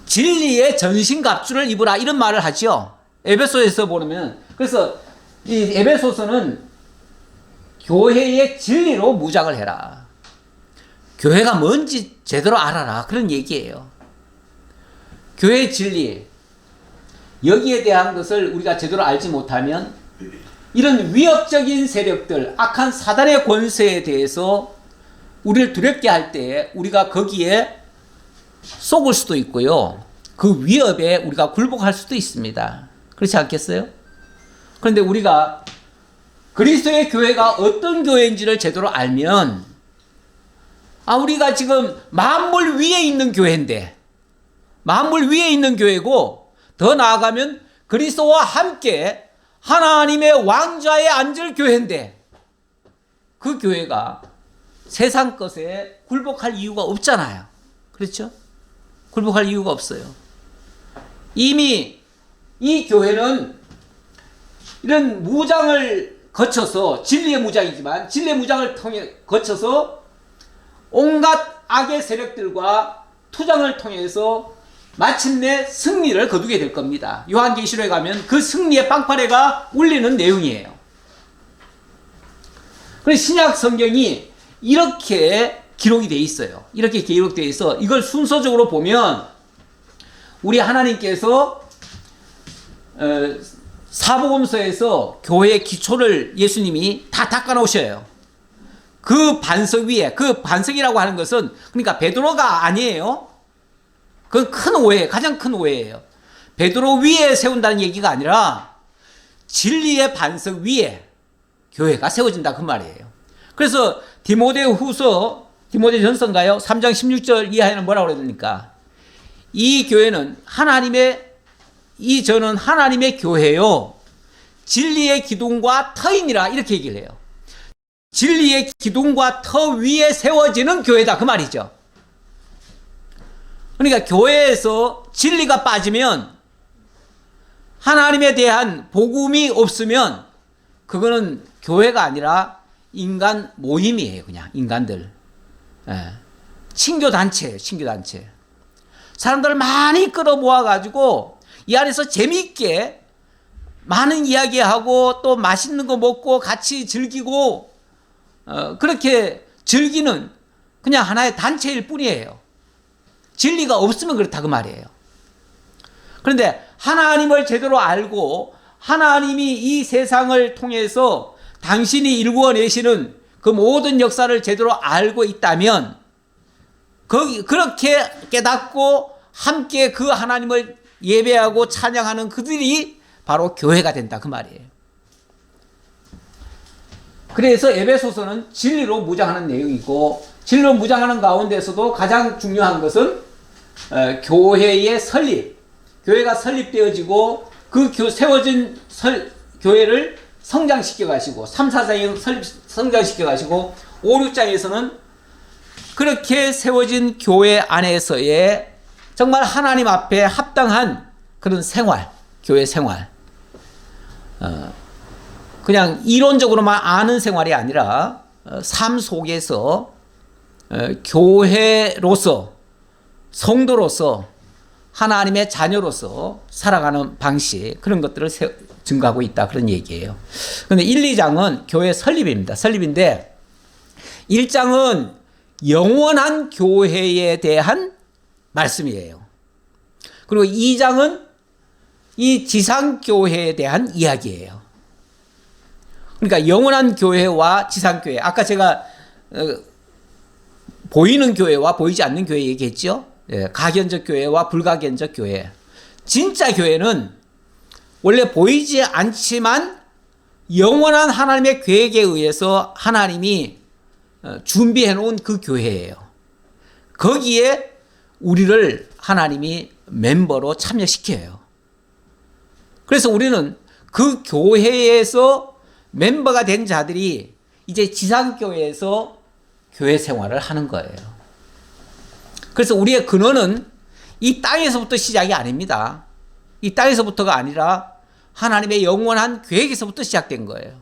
진리의 전신갑주를 입으라 이런 말을 하죠. 에베소에서 보면, 그래서 이 에베소서는 교회의 진리로 무장을 해라. 교회가 뭔지 제대로 알아라. 그런 얘기예요. 교회의 진리, 여기에 대한 것을 우리가 제대로 알지 못하면 이런 위협적인 세력들, 악한 사단의 권세에 대해서 우리를 두렵게 할 때 우리가 거기에 속을 수도 있고요. 그 위협에 우리가 굴복할 수도 있습니다. 그렇지 않겠어요? 그런데 우리가 그리스도의 교회가 어떤 교회인지를 제대로 알면, 우리가 지금 만물 위에 있는 교회인데, 만물 위에 있는 교회고, 더 나아가면 그리스도와 함께 하나님의 왕좌에 앉을 교회인데, 그 교회가 세상 것에 굴복할 이유가 없잖아요. 그렇죠? 굴복할 이유가 없어요. 이미 이 교회는 이런 무장을 거쳐서, 진리의 무장이지만 진리의 무장을 거쳐서 온갖 악의 세력들과 투쟁을 통해서 마침내 승리를 거두게 될 겁니다. 요한계시록에 가면 그 승리의 빵파레가 울리는 내용이에요. 그래서 신약 성경이 이렇게 기록이 돼 있어요. 이렇게 기록되어 있어. 이걸 순서적으로 보면 우리 하나님께서 사복음서에서 교회의 기초를 예수님이 다 닦아 놓으셔요. 그 반석 위에, 그 반석이라고 하는 것은 그러니까 베드로가 아니에요. 그건 큰 오해, 가장 큰 오해예요. 베드로 위에 세운다는 얘기가 아니라 진리의 반석 위에 교회가 세워진다 그 말이에요. 그래서 디모데전서인가요? 3장 16절 이하에는 뭐라고 그러니까 이 교회는 저는 하나님의 교회요, 진리의 기둥과 터이니라 이렇게 얘기를 해요. 진리의 기둥과 터 위에 세워지는 교회다 그 말이죠. 그러니까 교회에서 진리가 빠지면, 하나님에 대한 복음이 없으면 그거는 교회가 아니라 인간 모임이에요. 그냥 인간들. 친교단체예요. 친교단체. 사람들을 많이 끌어모아가지고 이 안에서 재미있게 많은 이야기하고 또 맛있는 거 먹고 같이 즐기고 그렇게 즐기는 그냥 하나의 단체일 뿐이에요. 진리가 없으면 그렇다 그 말이에요. 그런데 하나님을 제대로 알고 하나님이 이 세상을 통해서 당신이 일구어내시는 그 모든 역사를 제대로 알고 있다면, 그렇게 깨닫고 함께 그 하나님을 예배하고 찬양하는 그들이 바로 교회가 된다 그 말이에요. 그래서 에베소서는 진리로 무장하는 내용이고, 진리로 무장하는 가운데서도 가장 중요한 것은 교회의 설립, 교회가 설립되어지고 그 세워진 교회를 성장시켜 가시고, 3, 4장에 성장시켜 가시고 5, 6장에서는 그렇게 세워진 교회 안에서의 정말 하나님 앞에 합당한 그런 생활, 교회 생활, 그냥 이론적으로만 아는 생활이 아니라 삶 속에서 교회로서, 성도로서, 하나님의 자녀로서 살아가는 방식, 그런 것들을 증거하고 있다 그런 얘기예요. 그런데 1, 2장은 교회 설립입니다. 설립인데 1장은 영원한 교회에 대한 말씀이에요. 그리고 2장은 이 지상교회에 대한 이야기예요. 그러니까 영원한 교회와 지상교회, 아까 제가 보이는 교회와 보이지 않는 교회 얘기했죠. 가견적 교회와 불가견적 교회. 진짜 교회는 원래 보이지 않지만 영원한 하나님의 계획에 의해서 하나님이 준비해 놓은 그 교회예요. 거기에 우리를 하나님이 멤버로 참여시켜요. 그래서 우리는 그 교회에서 멤버가 된 자들이 이제 지상교회에서 교회 생활을 하는 거예요. 그래서 우리의 근원은 이 땅에서부터 시작이 아닙니다. 이 땅에서부터가 아니라 하나님의 영원한 계획에서부터 시작된 거예요.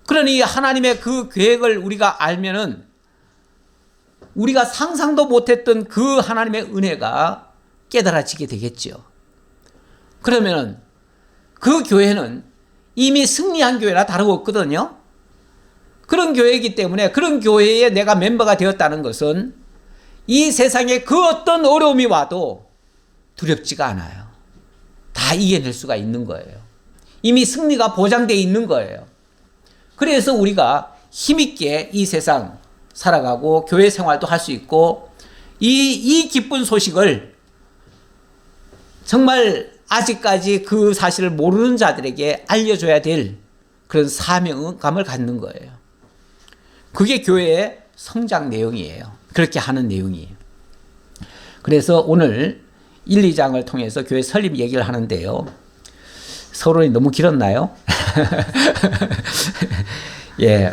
그러니 하나님의 그 계획을 우리가 알면은 우리가 상상도 못했던 그 하나님의 은혜가 깨달아지게 되겠죠. 그러면은 그 교회는 이미 승리한 교회나 다름없거든요. 그런 교회이기 때문에 그런 교회에 내가 멤버가 되었다는 것은 이 세상에 그 어떤 어려움이 와도 두렵지가 않아요. 다 이겨낼 수가 있는 거예요. 이미 승리가 보장되어 있는 거예요. 그래서 우리가 힘있게 이 세상 살아가고 교회 생활도 할 수 있고 이 기쁜 소식을 정말 아직까지 그 사실을 모르는 자들에게 알려줘야 될 그런 사명감을 갖는 거예요. 그게 교회의 성장 내용이에요. 그렇게 하는 내용이에요. 그래서 오늘 1, 2장을 통해서 교회 설립 얘기를 하는데요. 서론이 너무 길었나요? 예.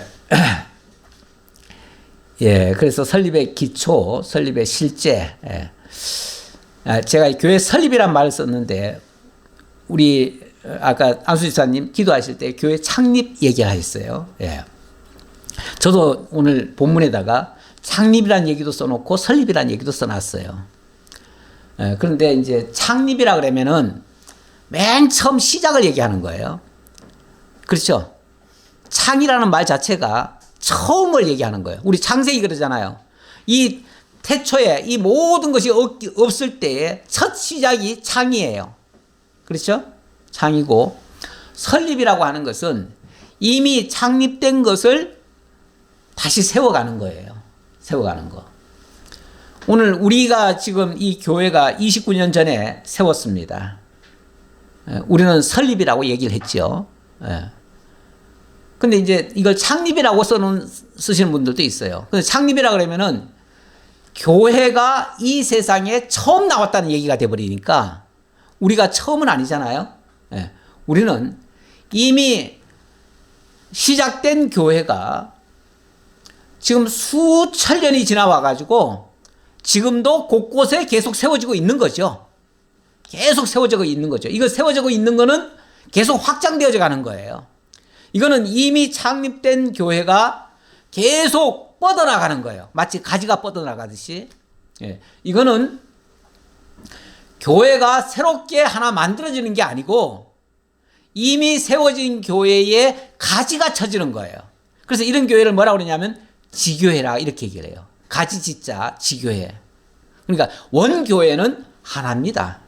예, 그래서 설립의 기초, 설립의 실제. 예. 제가 교회 설립이란 말을 썼는데, 우리 아까 안수 지사님 기도하실 때 교회 창립 얘기를 하셨어요. 예. 저도 오늘 본문에다가 창립이란 얘기도 써놓고 설립이란 얘기도 써놨어요. 예, 그런데 이제 창립이라 그러면은 맨 처음 시작을 얘기하는 거예요. 그렇죠? 창이라는 말 자체가 처음을 얘기하는 거예요. 우리 창세기 그러잖아요. 이 태초에 이 모든 것이 없을 때의 첫 시작이 창이에요. 그렇죠? 창이고, 설립이라고 하는 것은 이미 창립된 것을 다시 세워가는 거예요. 세워가는 거. 오늘 우리가 지금 이 교회가 29년 전에 세웠습니다. 우리는 설립이라고 얘기를 했죠. 근데 이제 이걸 창립이라고 쓰시는 분들도 있어요. 근데 창립이라 그러면은 교회가 이 세상에 처음 나왔다는 얘기가 돼버리니까 우리가 처음은 아니잖아요. 우리는 이미 시작된 교회가 지금 수천 년이 지나와가지고 지금도 곳곳에 계속 세워지고 있는 거죠. 계속 세워지고 있는 거죠. 이거 세워지고 있는 거는 계속 확장되어져 가는 거예요. 이거는 이미 창립된 교회가 계속 뻗어나가는 거예요. 마치 가지가 뻗어나가듯이. 예. 이거는 교회가 새롭게 하나 만들어지는 게 아니고 이미 세워진 교회에 가지가 쳐지는 거예요. 그래서 이런 교회를 뭐라고 그러냐면 지교회라 이렇게 얘기를 해요. 가지 짓자 지교회. 그러니까 원교회는 하나입니다.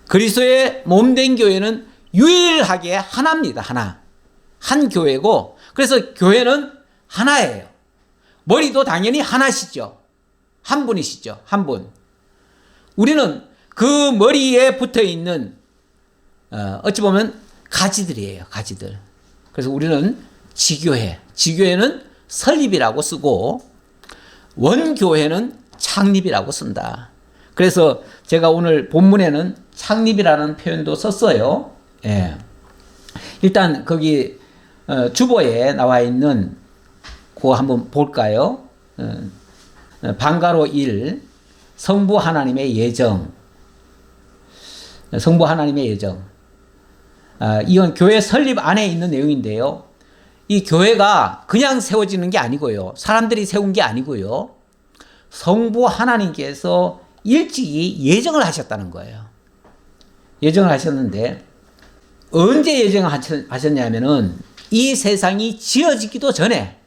그리스도의 몸된 교회는 유일하게 하나입니다. 하나. 한 교회고, 그래서 교회는 하나예요. 머리도 당연히 하나시죠. 한 분이시죠. 한 분. 우리는 그 머리에 붙어 있는 어찌 보면 가지들이에요. 가지들. 그래서 우리는 지교회, 지교회는 설립이라고 쓰고 원교회는 창립이라고 쓴다. 그래서 제가 오늘 본문에는 창립이라는 표현도 썼어요. 예. 일단 거기 주보에 나와 있는 그거 한번 볼까요? 방가로 1, 성부 하나님의 예정. 성부 하나님의 예정. 이건 교회 설립 안에 있는 내용인데요. 이 교회가 그냥 세워지는 게 아니고요. 사람들이 세운 게 아니고요. 성부 하나님께서 일찍이 예정을 하셨다는 거예요. 예정을 하셨는데 언제 예정을 하셨냐면은 이 세상이 지어지기도 전에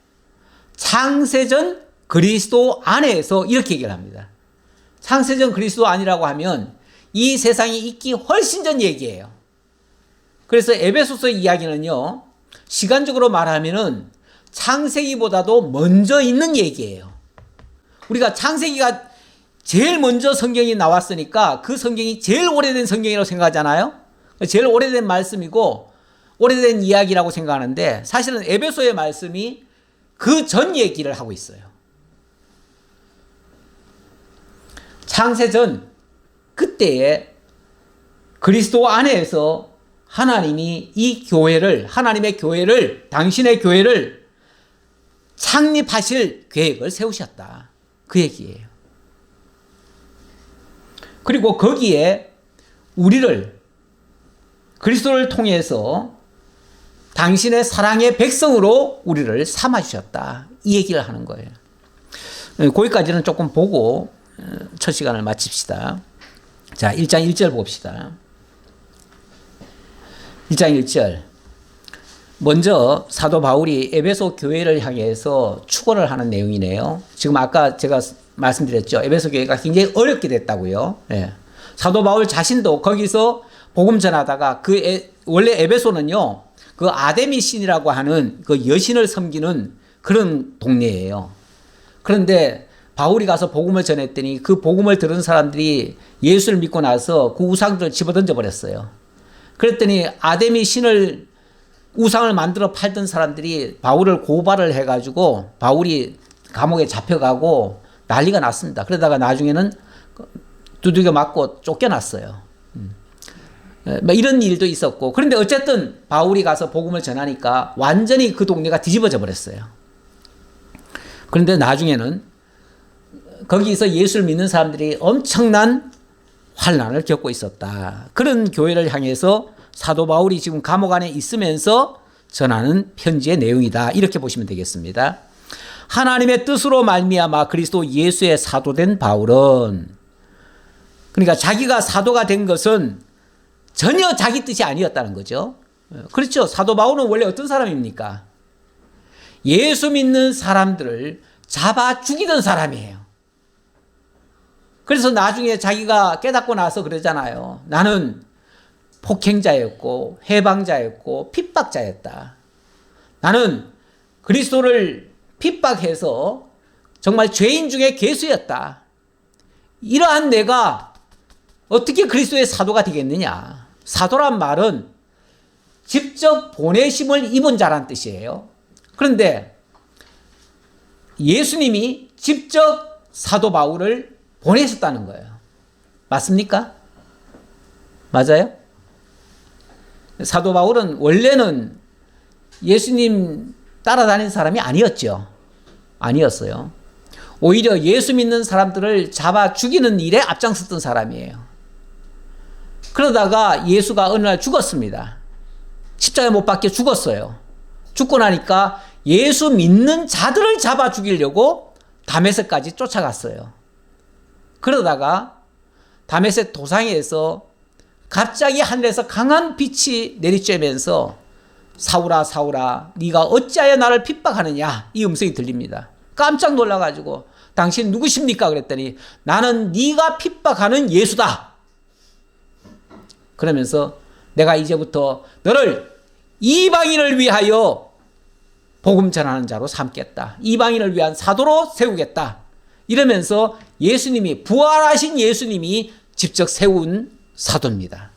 창세전 그리스도 안에서 이렇게 얘기를 합니다. 창세전 그리스도 안이라고 하면 이 세상이 있기 훨씬 전 얘기예요. 그래서 에베소서 이야기는요, 시간적으로 말하면은 창세기보다도 먼저 있는 얘기예요. 우리가 창세기가 제일 먼저 성경이 나왔으니까 그 성경이 제일 오래된 성경이라고 생각하잖아요. 제일 오래된 말씀이고 오래된 이야기라고 생각하는데 사실은 에베소의 말씀이 그 전 얘기를 하고 있어요. 창세전 그때에 그리스도 안에서 하나님이 이 교회를, 하나님의 교회를, 당신의 교회를 창립하실 계획을 세우셨다. 그 얘기예요. 그리고 거기에 우리를 그리스도를 통해서 당신의 사랑의 백성으로 우리를 삼아주셨다. 이 얘기를 하는 거예요. 거기까지는 조금 보고 첫 시간을 마칩시다. 자, 1장 1절 봅시다. 1장 1절. 먼저 사도 바울이 에베소 교회를 향해서 축원을 하는 내용이네요. 지금 아까 제가 말씀드렸죠. 에베소 교회가 굉장히 어렵게 됐다고요. 네. 사도 바울 자신도 거기서 복음 전하다가 원래 에베소는요, 그 아데미 신이라고 하는 그 여신을 섬기는 그런 동네예요. 그런데 바울이 가서 복음을 전했더니 그 복음을 들은 사람들이 예수를 믿고 나서 그 우상들을 집어던져 버렸어요. 그랬더니 아데미 신을 우상을 만들어 팔던 사람들이 바울을 고발을 해가지고 바울이 감옥에 잡혀가고 난리가 났습니다. 그러다가 나중에는 두들겨 맞고 쫓겨났어요. 이런 일도 있었고, 그런데 어쨌든 바울이 가서 복음을 전하니까 완전히 그 동네가 뒤집어져 버렸어요. 그런데 나중에는 거기서 예수를 믿는 사람들이 엄청난 환난을 겪고 있었다. 그런 교회를 향해서 사도 바울이 지금 감옥 안에 있으면서 전하는 편지의 내용이다. 이렇게 보시면 되겠습니다. 하나님의 뜻으로 말미암아 그리스도 예수의 사도된 바울은, 그러니까 자기가 사도가 된 것은 전혀 자기 뜻이 아니었다는 거죠. 그렇죠. 사도 바울은 원래 어떤 사람입니까? 예수 믿는 사람들을 잡아 죽이던 사람이에요. 그래서 나중에 자기가 깨닫고 나서 그러잖아요. 나는 폭행자였고 해방자였고 핍박자였다. 나는 그리스도를 핍박해서 정말 죄인 중에 괴수였다. 이러한 내가 어떻게 그리스도의 사도가 되겠느냐. 사도란 말은 직접 보내심을 입은 자란 뜻이에요. 그런데 예수님이 직접 사도 바울을 보내셨다는 거예요. 맞습니까? 맞아요? 사도 바울은 원래는 예수님 따라다니는 사람이 아니었죠. 아니었어요. 오히려 예수 믿는 사람들을 잡아 죽이는 일에 앞장섰던 사람이에요. 그러다가 예수가 어느 날 죽었습니다. 십자가에 못 박혀 죽었어요. 죽고 나니까 예수 믿는 자들을 잡아 죽이려고 다메섹까지 쫓아갔어요. 그러다가 다메섹 도상에서 갑자기 하늘에서 강한 빛이 내리쬐면서 사울아 사울아 네가 어찌하여 나를 핍박하느냐, 이 음성이 들립니다. 깜짝 놀라가지고 당신 누구십니까? 그랬더니 나는 네가 핍박하는 예수다. 그러면서 내가 이제부터 너를 이방인을 위하여 복음 전하는 자로 삼겠다. 이방인을 위한 사도로 세우겠다. 이러면서 예수님이, 부활하신 예수님이 직접 세운 사도입니다.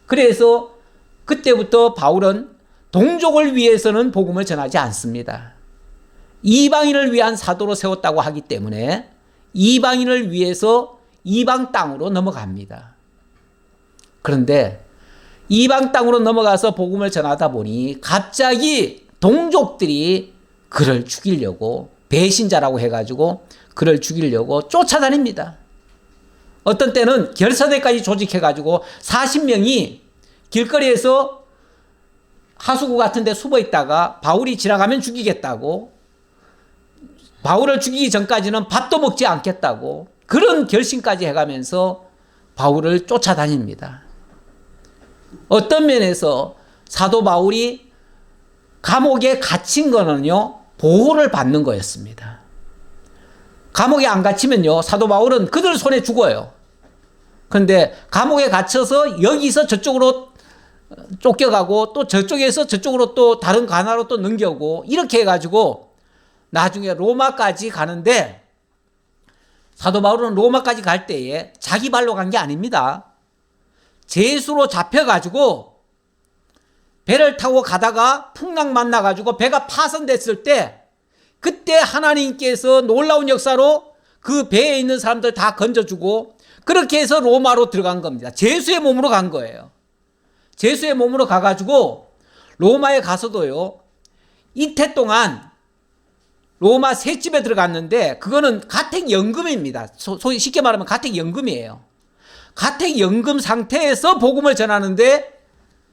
그래서 그때부터 바울은 동족을 위해서는 복음을 전하지 않습니다. 이방인을 위한 사도로 세웠다고 하기 때문에 이방인을 위해서 이방 땅으로 넘어갑니다. 그런데 이방 땅으로 넘어가서 복음을 전하다 보니 갑자기 동족들이 그를 죽이려고, 배신자라고 해가지고 그를 죽이려고 쫓아다닙니다. 어떤 때는 결사대까지 조직해가지고 40명이 길거리에서 하수구 같은 데 숨어 있다가 바울이 지나가면 죽이겠다고, 바울을 죽이기 전까지는 밥도 먹지 않겠다고, 그런 결심까지 해가면서 바울을 쫓아다닙니다. 어떤 면에서 사도 바울이 감옥에 갇힌 거는요, 보호를 받는 거였습니다. 감옥에 안 갇히면요, 사도 바울은 그들 손에 죽어요. 그런데 감옥에 갇혀서 여기서 저쪽으로 쫓겨가고 또 저쪽에서 저쪽으로 또 다른 관하로 또 넘겨오고 이렇게 해가지고 나중에 로마까지 가는데, 사도 바울은 로마까지 갈 때에 자기 발로 간 게 아닙니다. 제수로 잡혀가지고 배를 타고 가다가 풍랑 만나가지고 배가 파손됐을 때, 그때 하나님께서 놀라운 역사로 그 배에 있는 사람들 다 건져주고 그렇게 해서 로마로 들어간 겁니다. 제수의 몸으로 간 거예요. 제수의 몸으로 가가지고 로마에 가서도요, 이태 동안 로마 셋집에 들어갔는데, 그거는 가택연금입니다. 소위 쉽게 말하면 가택연금이에요. 가택연금 상태에서 복음을 전하는데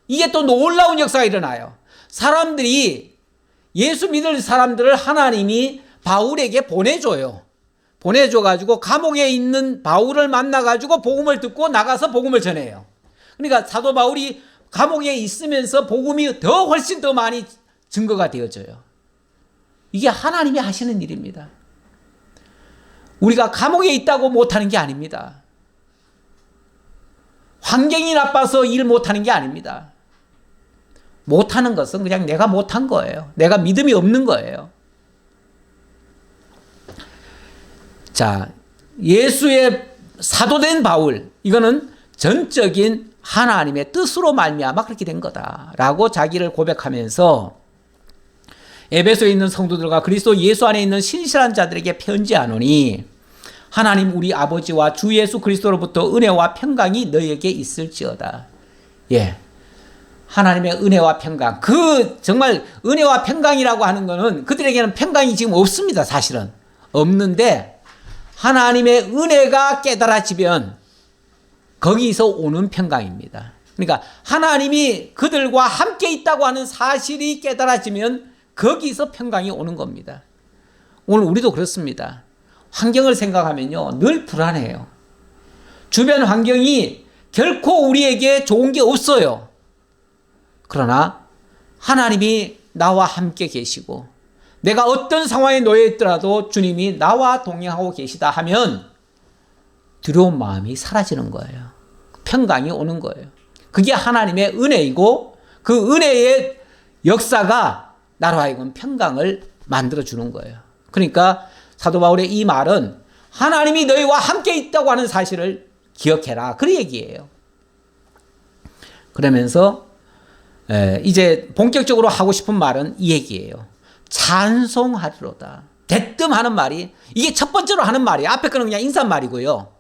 이게 또 놀라운 역사가 일어나요. 사람들이, 예수 믿을 사람들을 하나님이 바울에게 보내줘요. 보내줘가지고 감옥에 있는 바울을 만나가지고 복음을 듣고 나가서 복음을 전해요. 그러니까 사도 바울이 감옥에 있으면서 복음이 훨씬 더 많이 증거가 되어져요. 이게 하나님이 하시는 일입니다. 우리가 감옥에 있다고 못하는 게 아닙니다. 환경이 나빠서 일 못하는 게 아닙니다. 못하는 것은 그냥 내가 못한 거예요. 내가 믿음이 없는 거예요. 자, 예수의 사도된 바울, 이거는 전적인 하나님의 뜻으로 말미암아 그렇게 된 거다라고 자기를 고백하면서 에베소에 있는 성도들과 그리스도 예수 안에 있는 신실한 자들에게 편지하노니, 하나님 우리 아버지와 주 예수 그리스도로부터 은혜와 평강이 너희에게 있을지어다. 예, 하나님의 은혜와 평강, 그 정말 은혜와 평강이라고 하는 거는 그들에게는 평강이 지금 없습니다. 사실은 없는데, 하나님의 은혜가 깨달아지면 거기서 오는 평강입니다. 그러니까 하나님이 그들과 함께 있다고 하는 사실이 깨달아지면 거기서 평강이 오는 겁니다. 오늘 우리도 그렇습니다. 환경을 생각하면요, 늘 불안해요. 주변 환경이 결코 우리에게 좋은 게 없어요. 그러나 하나님이 나와 함께 계시고 내가 어떤 상황에 놓여 있더라도 주님이 나와 동행하고 계시다 하면 두려운 마음이 사라지는 거예요. 평강이 오는 거예요. 그게 하나님의 은혜이고, 그 은혜의 역사가 나로 하여금 평강을 만들어주는 거예요. 그러니까 사도 바울의 이 말은 하나님이 너희와 함께 있다고 하는 사실을 기억해라, 그 얘기예요. 그러면서 이제 본격적으로 하고 싶은 말은 이 얘기예요. 찬송하리로다. 대뜸 하는 말이, 이게 첫 번째로 하는 말이에요. 앞에 거는 그냥 인사말이고요.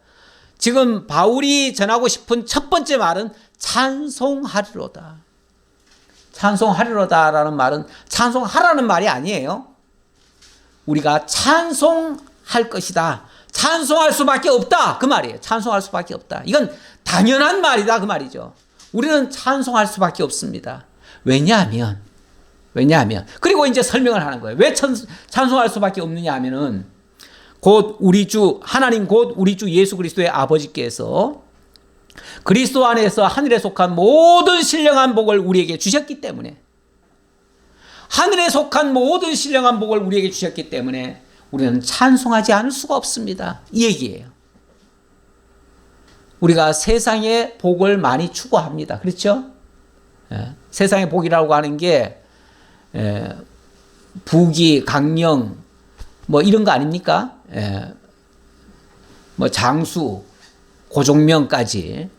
지금 바울이 전하고 싶은 첫 번째 말은 찬송하리로다. 찬송하리로다라는 말은 찬송하라는 말이 아니에요. 우리가 찬송할 것이다. 찬송할 수밖에 없다. 그 말이에요. 찬송할 수밖에 없다. 이건 당연한 말이다. 그 말이죠. 우리는 찬송할 수밖에 없습니다. 왜냐하면 그리고 이제 설명을 하는 거예요. 왜 찬송할 수밖에 없느냐 하면은 곧 우리 주 하나님, 곧 우리 주 예수 그리스도의 아버지께서 그리스도 안에서 하늘에 속한 모든 신령한 복을 우리에게 주셨기 때문에, 하늘에 속한 모든 신령한 복을 우리에게 주셨기 때문에 우리는 찬송하지 않을 수가 없습니다. 이 얘기예요. 우리가 세상의 복을 많이 추구합니다. 그렇죠? 세상의 복이라고 하는 게 부귀, 강령, 뭐 이런 거 아닙니까? 뭐 장수, 고종명까지.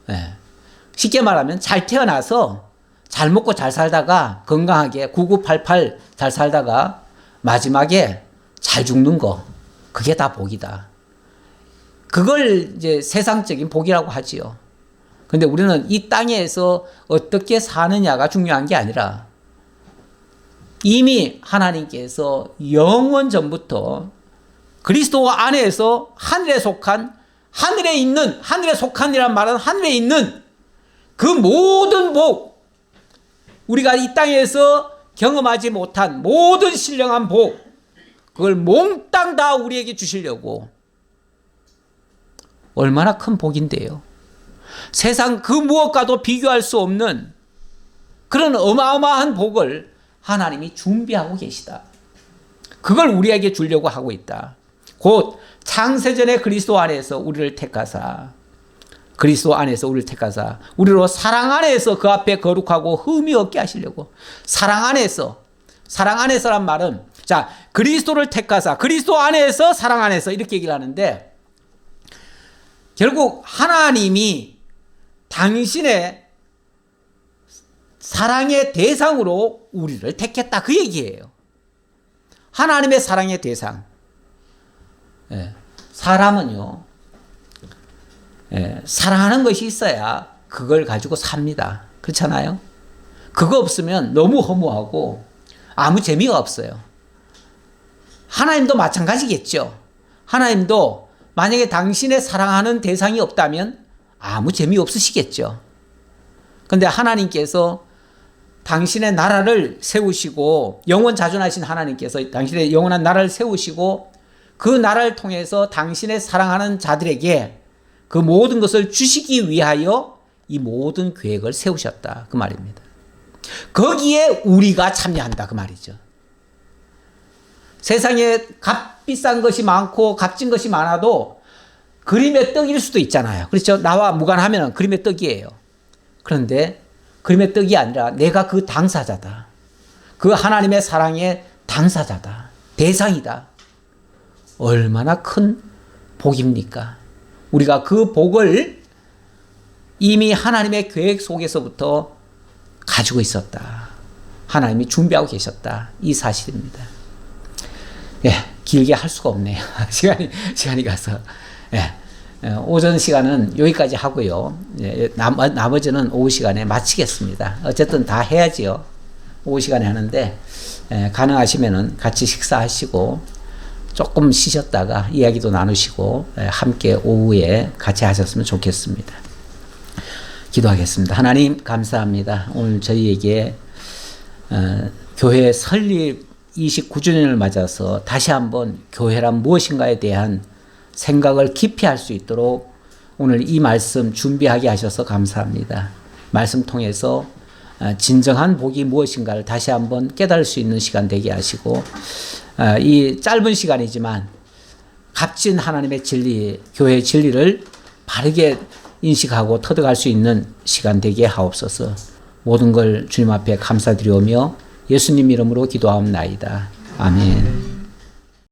쉽게 말하면 잘 태어나서 잘 먹고 잘 살다가 건강하게 9988 잘 살다가 마지막에 잘 죽는 거, 그게 다 복이다. 그걸 이제 세상적인 복이라고 하지요. 근데 우리는 이 땅에서 어떻게 사느냐가 중요한 게 아니라 이미 하나님께서 영원 전부터 그리스도 안에서 하늘에 속한, 하늘에 속한이란 말은 하늘에 있는 그 모든 복, 우리가 이 땅에서 경험하지 못한 모든 신령한 복, 그걸 몽땅 다 우리에게 주시려고. 얼마나 큰 복인데요. 세상 그 무엇과도 비교할 수 없는 그런 어마어마한 복을 하나님이 준비하고 계시다. 그걸 우리에게 주려고 하고 있다. 곧 창세전에 그리스도 안에서 우리를 택하사, 그리스도 안에서 우리를 택하사 우리로 사랑 안에서 그 앞에 거룩하고 흠이 없게 하시려고. 사랑 안에서란 말은, 자, 그리스도를 택하사, 그리스도 안에서, 사랑 안에서, 이렇게 얘기를 하는데, 결국 하나님이 당신의 사랑의 대상으로 우리를 택했다, 그 얘기예요. 하나님의 사랑의 대상. 사람은요, 사랑하는 것이 있어야 그걸 가지고 삽니다. 그렇잖아요? 그거 없으면 너무 허무하고 아무 재미가 없어요. 하나님도 마찬가지겠죠. 하나님도 만약에 당신의 사랑하는 대상이 없다면 아무 재미 없으시겠죠. 그런데 하나님께서 당신의 나라를 세우시고, 영원자존하신 하나님께서 당신의 영원한 나라를 세우시고 그 나라를 통해서 당신의 사랑하는 자들에게 그 모든 것을 주시기 위하여 이 모든 계획을 세우셨다, 그 말입니다. 거기에 우리가 참여한다, 그 말이죠. 세상에 값비싼 것이 많고 값진 것이 많아도 그림의 떡일 수도 있잖아요. 그렇죠? 나와 무관하면 그림의 떡이에요. 그런데 그림의 떡이 아니라 내가 그 당사자다. 그 하나님의 사랑의 당사자다. 대상이다. 얼마나 큰 복입니까? 우리가 그 복을 이미 하나님의 계획 속에서부터 가지고 있었다. 하나님이 준비하고 계셨다. 이 사실입니다. 길게 할 수가 없네요. 시간이 가서. 오전 시간은 여기까지 하고요. 나머지는 오후 시간에 마치겠습니다. 어쨌든 다 해야지요. 오후 시간에 하는데, 가능하시면은 같이 식사하시고, 조금 쉬셨다가 이야기도 나누시고, 함께 오후에 같이 하셨으면 좋겠습니다. 기도하겠습니다. 하나님, 감사합니다. 오늘 저희에게, 교회 설립 29주년을 맞아서 다시 한번 교회란 무엇인가에 대한 생각을 깊이 할 수 있도록 오늘 이 말씀 준비하게 하셔서 감사합니다. 말씀 통해서 진정한 복이 무엇인가를 다시 한번 깨달을 수 있는 시간 되게 하시고, 이 짧은 시간이지만 값진 하나님의 진리, 교회의 진리를 바르게 인식하고 터득할 수 있는 시간 되게 하옵소서. 모든 걸 주님 앞에 감사드리오며 예수님 이름으로 기도하옵나이다. 아멘.